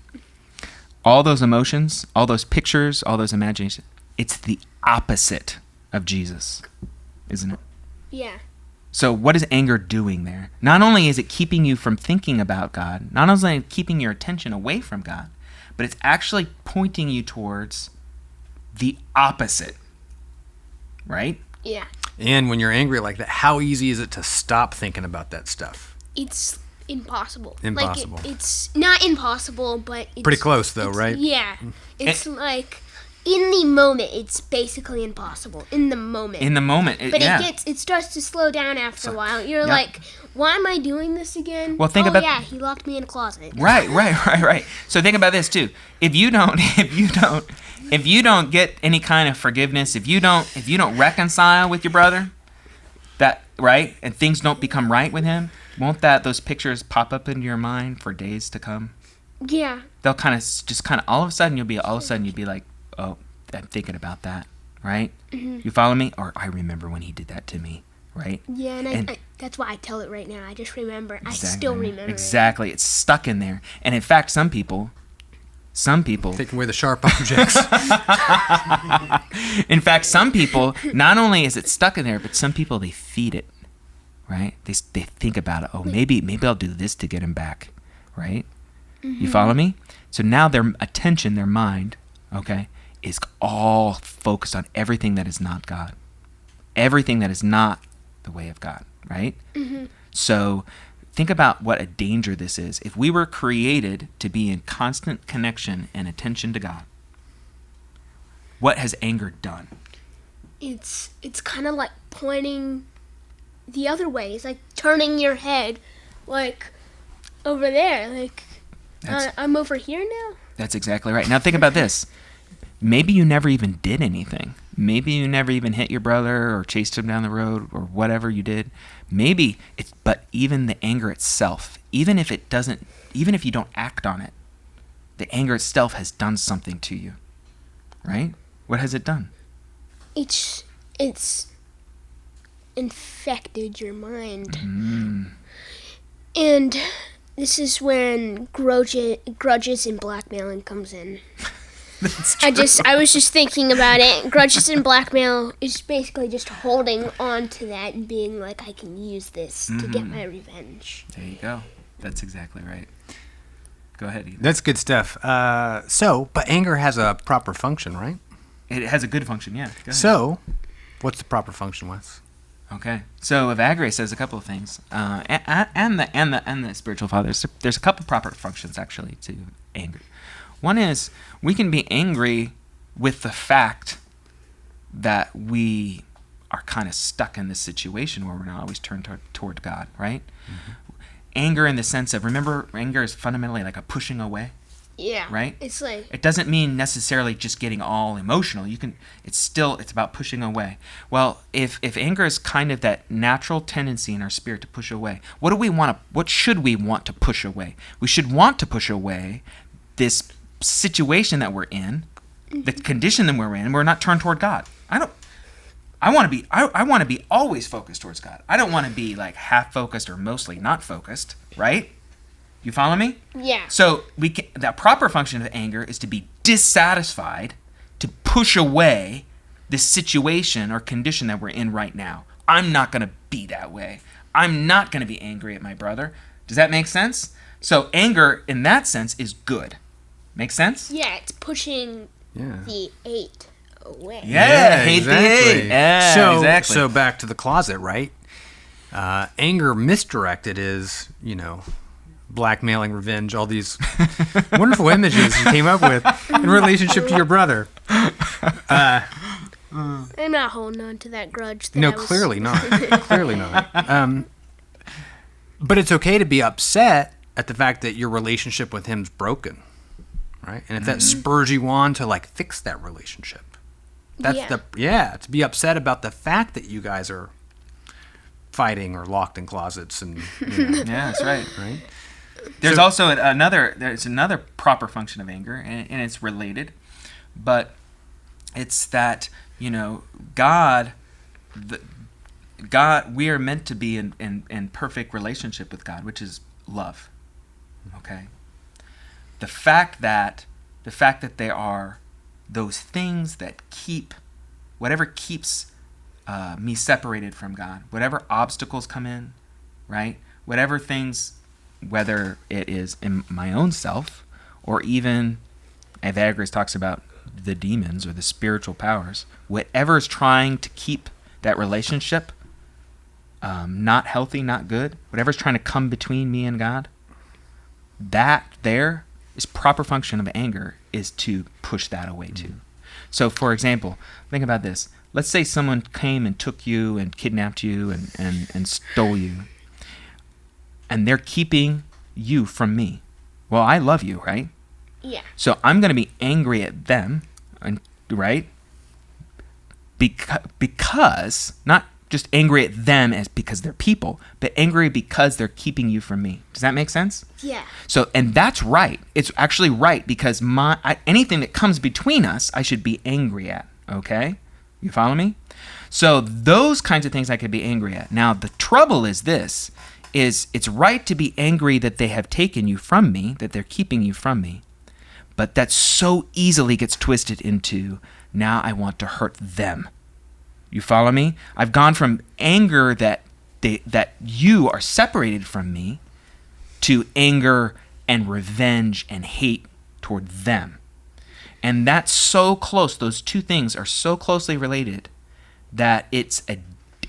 [SPEAKER 2] All those emotions, all those pictures, all those imaginations, it's the opposite of Jesus, isn't it?
[SPEAKER 3] Yeah.
[SPEAKER 2] So what is anger doing there? Not only is it keeping you from thinking about God, not only is it keeping your attention away from God, but it's actually pointing you towards the opposite, right?
[SPEAKER 3] Yeah.
[SPEAKER 1] And when you're angry like that, how easy is it to stop thinking about that stuff?
[SPEAKER 3] It's impossible.
[SPEAKER 1] Impossible.
[SPEAKER 3] Like it's not impossible, but it's
[SPEAKER 1] Pretty close, though,
[SPEAKER 3] it's-
[SPEAKER 1] right?
[SPEAKER 3] Yeah. It's like in the moment, it's basically impossible. In the moment.
[SPEAKER 2] In the moment,
[SPEAKER 3] but
[SPEAKER 2] yeah.
[SPEAKER 3] it starts to slow down after a while. You're
[SPEAKER 2] Yep.
[SPEAKER 3] like, why am I doing this again?
[SPEAKER 2] Well, think
[SPEAKER 3] oh,
[SPEAKER 2] about-
[SPEAKER 3] yeah, he locked me in a closet.
[SPEAKER 2] Right. So think about this too. If you don't get any kind of forgiveness, if you don't reconcile with your brother, that right, and things don't become right with him, won't those pictures pop up into your mind for days to come?
[SPEAKER 3] Yeah.
[SPEAKER 2] They'll kind of all of a sudden you'll be like, oh, I'm thinking about that, right?
[SPEAKER 3] Mm-hmm.
[SPEAKER 2] You follow me? Or I remember when he did that to me, right?
[SPEAKER 3] Yeah, and
[SPEAKER 2] And-
[SPEAKER 3] I that's why I tell it right now. I just remember. I
[SPEAKER 2] Exactly.
[SPEAKER 3] still remember.
[SPEAKER 2] Exactly. It's stuck in there. And in fact, some people,
[SPEAKER 1] Taking away the sharp objects.
[SPEAKER 2] some people, not only is it stuck in there, but some people, they feed it, right? They think about it. Oh, maybe I'll do this to get him back, right? You follow me? So now their attention, their mind, okay, is all focused on everything that is not God. Everything that is not the way of God, right? So think about what a danger this is. If we were created to be in constant connection and attention to God, what has anger done?
[SPEAKER 3] It's kind of like pointing the other way. It's like turning your head, like over there. Like I'm over here now.
[SPEAKER 2] That's exactly right. Now think about this. Maybe you never even did anything. Maybe you never even hit your brother or chased him down the road or whatever you did. But even the anger itself, even if you don't act on it, the anger itself has done something to you, right? What has it done?
[SPEAKER 3] It's infected your mind. And this is when grudges and blackmailing comes in. I was just thinking about it. Grudges and blackmail is basically just holding on to that and being like, I can use this to get my revenge.
[SPEAKER 2] There you go. That's exactly right. Go ahead, Ethan.
[SPEAKER 1] That's good stuff. But anger has a proper function, right?
[SPEAKER 2] It has a good function, yeah. Go ahead.
[SPEAKER 1] So, what's the proper function, Wes?
[SPEAKER 2] Okay, so Evagrius says a couple of things, and the spiritual fathers. There's a couple proper functions actually to anger. One is we can be angry with the fact that we are kind of stuck in this situation where we're not always turned toward God, right? Anger in the sense of, remember, anger is fundamentally like a pushing away.
[SPEAKER 3] Yeah.
[SPEAKER 2] Right?
[SPEAKER 3] It's like,
[SPEAKER 2] It doesn't mean necessarily just getting all emotional. It's about pushing away. Well, if anger is kind of that natural tendency in our spirit to push away, what should we want to push away? We should want to push away this situation that we're in, the condition that we're in. We're not turned toward God. I want to be always focused towards God. I don't want to be like half focused or mostly not focused, right? You follow me?
[SPEAKER 3] yeah.
[SPEAKER 2] So the proper function of anger is to be dissatisfied, to push away this situation or condition that we're in right now. I'm not going to be that way. I'm not going to be angry at my brother. Does that make sense? So anger, in that sense, is good. Make sense?
[SPEAKER 3] Yeah, it's pushing
[SPEAKER 1] Yeah.
[SPEAKER 3] the hate away.
[SPEAKER 2] Yeah, hate the hate. Yeah, exactly.
[SPEAKER 1] So back to the closet, right? Anger misdirected is, blackmailing, revenge, all these wonderful images you came up with in relationship to your brother.
[SPEAKER 3] I'm not holding on to that grudge.
[SPEAKER 1] No, clearly not. Clearly not. But it's okay to be upset at the fact that your relationship with him's broken, right? And if that spurs you on to like fix that relationship, that's to be upset about the fact that you guys are fighting or locked in closets and
[SPEAKER 2] Yeah, that's right.
[SPEAKER 1] right.
[SPEAKER 2] There's also another proper function of anger, and it's related, but it's that, God, we are meant to be in perfect relationship with God, which is love. Okay? The fact that there are those things that whatever keeps me separated from God, whatever obstacles come in, right? Whatever things, whether it is in my own self or even, Evagrius talks about the demons or the spiritual powers, whatever is trying to keep that relationship not healthy, not good, whatever's trying to come between me and God, that there is proper function of anger is to push that away too. So, for example, think about this. Let's say someone came and took you and kidnapped you and stole you, and they're keeping you from me. Well, I love you, right?
[SPEAKER 3] Yeah.
[SPEAKER 2] So I'm going to be angry at them, right? Because not just angry at them because they're people, but angry because they're keeping you from me. Does that make sense?
[SPEAKER 3] Yeah.
[SPEAKER 2] So, and that's right. It's actually right because anything that comes between us, I should be angry at. Okay? You follow me? So those kinds of things I could be angry at. Now, the trouble is this, is it's right to be angry that they have taken you from me, that they're keeping you from me. But that so easily gets twisted into, now I want to hurt them. You follow me? I've gone from anger that you are separated from me to anger and revenge and hate toward them. And that's so close. Those two things are so closely related that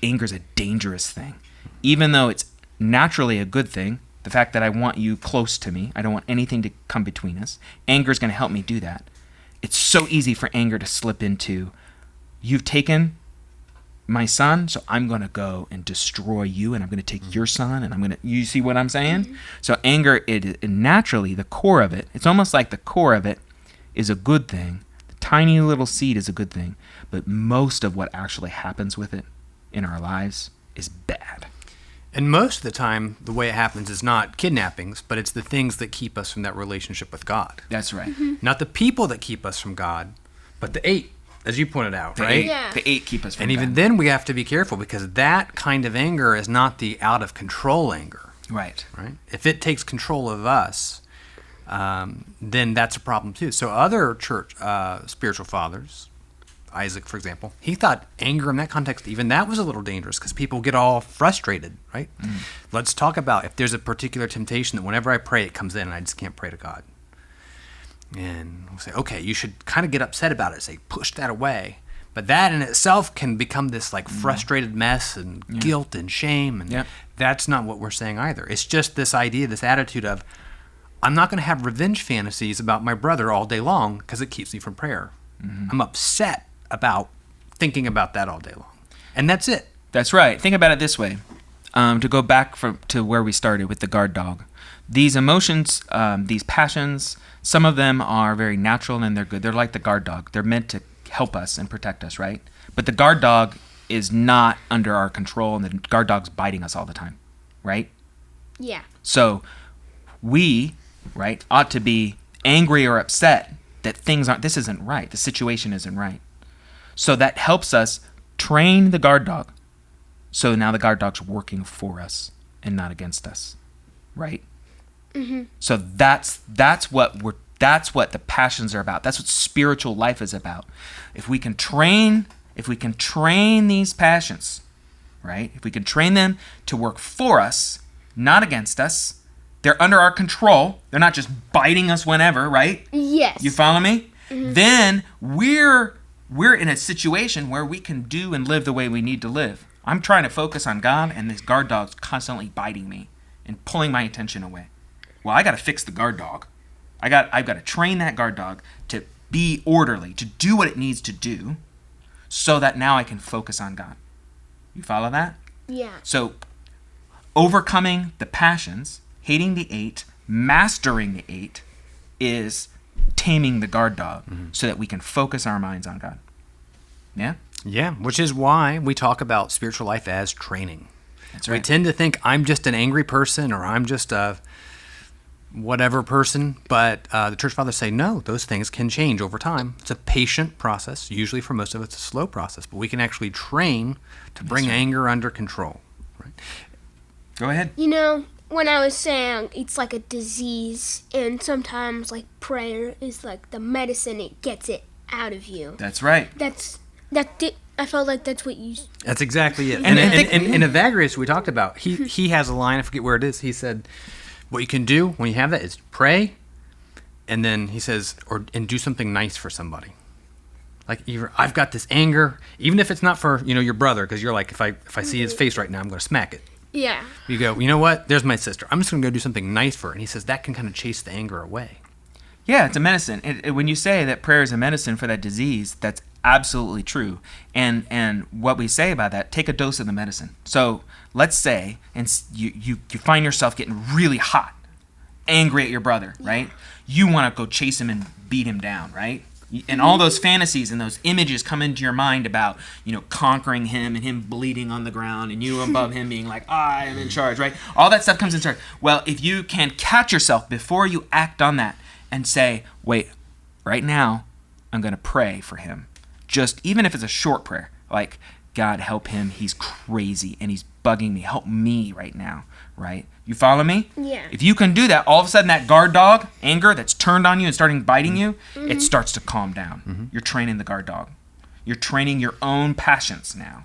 [SPEAKER 2] anger's a dangerous thing. Even though it's naturally a good thing, the fact that I want you close to me, I don't want anything to come between us, anger is going to help me do that. It's so easy for anger to slip into, you've taken my son, so I'm going to go and destroy you, and I'm going to take your son, and you see what I'm saying? Mm-hmm. So anger, it naturally, the core of it, it's almost like the core of it is a good thing. The tiny little seed is a good thing, but most of what actually happens with it in our lives is bad.
[SPEAKER 1] And most of the time, the way it happens is not kidnappings, but it's the things that keep us from that relationship with God.
[SPEAKER 2] That's right.
[SPEAKER 3] Mm-hmm.
[SPEAKER 1] Not the people that keep us from God, but the 8, as you pointed out, right?
[SPEAKER 3] Yeah.
[SPEAKER 2] The 8 keep us from God.
[SPEAKER 1] And even then, we have to be careful because that kind of anger is not the out of control anger.
[SPEAKER 2] Right.
[SPEAKER 1] If it takes control of us, then that's a problem too. So other church spiritual fathers, Isaac, for example, he thought anger in that context, even that was a little dangerous because people get all frustrated, right? Mm. Let's talk about if there's a particular temptation that whenever I pray, it comes in and I just can't pray to God. And we'll say, okay, you should kind of get upset about it, say, push that away. But that in itself can become this like frustrated mess and guilt and shame. And that's not what we're saying either. It's just this idea, this attitude of, I'm not going to have revenge fantasies about my brother all day long because it keeps me from prayer. Mm-hmm. I'm upset about thinking about that all day long. And that's it.
[SPEAKER 2] That's right. Think about it this way. To go back to where we started with the guard dog. These emotions, these passions, some of them are very natural and they're good. They're like the guard dog. They're meant to help us and protect us, right? But the guard dog is not under our control and the guard dog's biting us all the time, right?
[SPEAKER 3] Yeah.
[SPEAKER 2] So we, right, ought to be angry or upset that this isn't right. The situation isn't right. So that helps us train the guard dog. So now the guard dog's working for us and not against us, right? Mm-hmm. So that's what the passions are about. That's what spiritual life is about. If we can train these passions, right? If we can train them to work for us, not against us, they're under our control. They're not just biting us whenever, right?
[SPEAKER 3] Yes.
[SPEAKER 2] You follow me?
[SPEAKER 3] Mm-hmm.
[SPEAKER 2] Then we're in a situation where we can do and live the way we need to live. I'm trying to focus on God, and this guard dog's constantly biting me and pulling my attention away. well, I got to fix the guard dog. I've got to train that guard dog to be orderly, to do what it needs to do, so that now I can focus on God. You follow that?
[SPEAKER 3] Yeah.
[SPEAKER 2] So, overcoming the passions, hating the 8, mastering the 8, is taming the guard dog so that we can focus our minds on God. Yeah?
[SPEAKER 1] Yeah, which is why we talk about spiritual life as training.
[SPEAKER 2] That's
[SPEAKER 1] We
[SPEAKER 2] right.
[SPEAKER 1] tend to think I'm just an angry person or I'm just a whatever person, but the church fathers say no, those things can change over time. It's a patient process. Usually for most of us, it's a slow process, but we can actually train to bring anger under control. Right?
[SPEAKER 2] Go ahead.
[SPEAKER 3] You know, when I was saying it's like a disease, and sometimes like prayer is like the medicine, it gets it out of you.
[SPEAKER 2] That's right.
[SPEAKER 3] I felt like that's what you.
[SPEAKER 1] That's exactly it.
[SPEAKER 2] And
[SPEAKER 1] And
[SPEAKER 2] I think-
[SPEAKER 1] in Evagrius, we talked about, he has a line, I forget where it is. He said, what you can do when you have that is pray, and then he says, and do something nice for somebody. Like, either I've got this anger, even if it's not for your brother, because you're like, if I see his face right now, I'm going to smack it.
[SPEAKER 3] Yeah.
[SPEAKER 1] You go, you know what? There's my sister. I'm just going to go do something nice for her. And he says that can kind of chase the anger away.
[SPEAKER 2] Yeah, it's a medicine. When you say that prayer is a medicine for that disease, that's absolutely true. And what we say about that, take a dose of the medicine. So let's say you find yourself getting really hot, angry at your brother, right? You want to go chase him and beat him down, right? And all those fantasies and those images come into your mind about, conquering him and him bleeding on the ground and you above him being like, I am in charge, right? All that stuff comes in charge. Well, if you can catch yourself before you act on that and say, wait, right now, I'm going to pray for him. Just, even if it's a short prayer, like, God, help him. He's crazy and he's bugging me. Help me right now, right? You follow me?
[SPEAKER 3] Yeah.
[SPEAKER 2] If you can do that, all of a sudden that guard dog, anger that's turned on you and starting biting you, it starts to calm down. You're training the guard dog. You're training your own passions now.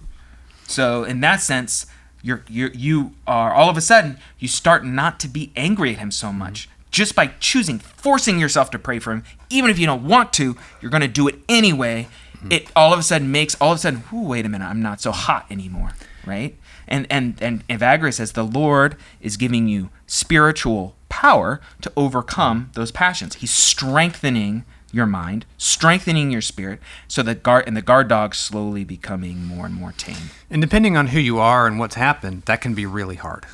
[SPEAKER 2] So in that sense, you are, all of a sudden, you start not to be angry at him so much. Just by forcing yourself to pray for him, even if you don't want to, you're going to do it anyway. It all of a sudden wait a minute, I'm not so hot anymore, right? And Evagrius says the Lord is giving you spiritual power to overcome those passions. He's strengthening your mind, strengthening your spirit, so the guard dog's slowly becoming more and more tame.
[SPEAKER 1] And depending on who you are and what's happened, that can be really hard.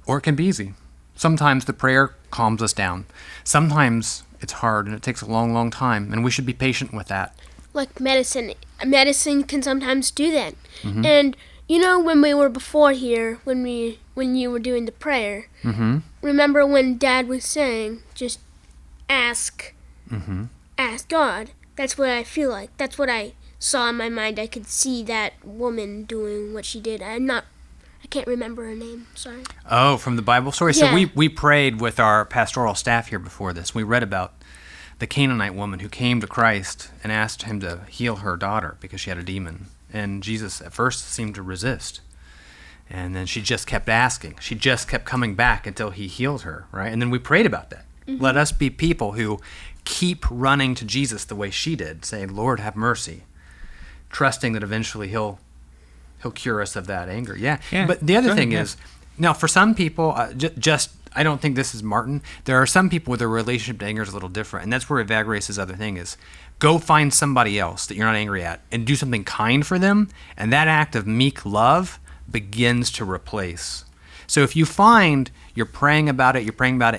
[SPEAKER 1] Or it can be easy. Sometimes the prayer calms us down. Sometimes it's hard and it takes a long, long time, and we should be patient with that.
[SPEAKER 3] Like medicine can sometimes do that. And when we were before here, when you were doing the prayer, remember when Dad was saying, just ask God. That's what I feel like. That's what I saw in my mind. I could see that woman doing what she did. I can't remember her name. Sorry.
[SPEAKER 1] Oh, from the Bible story?
[SPEAKER 3] Yeah.
[SPEAKER 1] So we prayed with our pastoral staff here before this. We read about the Canaanite woman who came to Christ and asked him to heal her daughter because she had a demon. And Jesus at first seemed to resist. And then she just kept asking. She just kept coming back until he healed her, right? And then we prayed about that. Let us be people who keep running to Jesus the way she did, saying, Lord, have mercy, trusting that eventually he'll cure us of that anger. Yeah. But the other thing is, now for some people, I don't think this is Martin. There are some people with their relationship to anger is a little different, and that's where Evagrius' other thing is. Go find somebody else that you're not angry at and do something kind for them, and that act of meek love begins to replace. So if you find you're praying about it,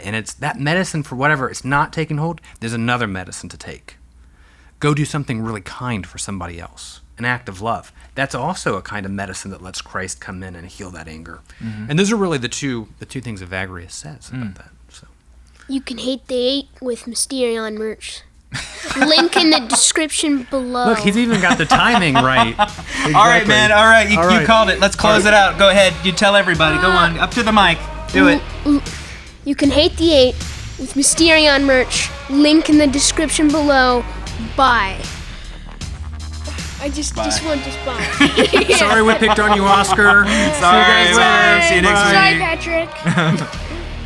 [SPEAKER 1] and it's that medicine for whatever, it's not taking hold, there's another medicine to take. Go do something really kind for somebody else, an act of love. That's also a kind of medicine that lets Christ come in and heal that anger. And those are really the two things Evagrius says about that. So
[SPEAKER 3] You can hate the 8 with Mysterion merch. Link in the description below.
[SPEAKER 1] look, he's even got the timing right. Exactly.
[SPEAKER 2] All right, man. All right. You
[SPEAKER 1] right.
[SPEAKER 2] called it. Let's close it out. Go ahead. You tell everybody. Go on. Up to the mic. Do it.
[SPEAKER 3] You can hate the 8 with Mysterion merch. Link in the description below. Bye. I just want to bye.
[SPEAKER 1] Sorry we picked on you, Oscar.
[SPEAKER 2] Sorry. See you next week.
[SPEAKER 3] Sorry, Patrick.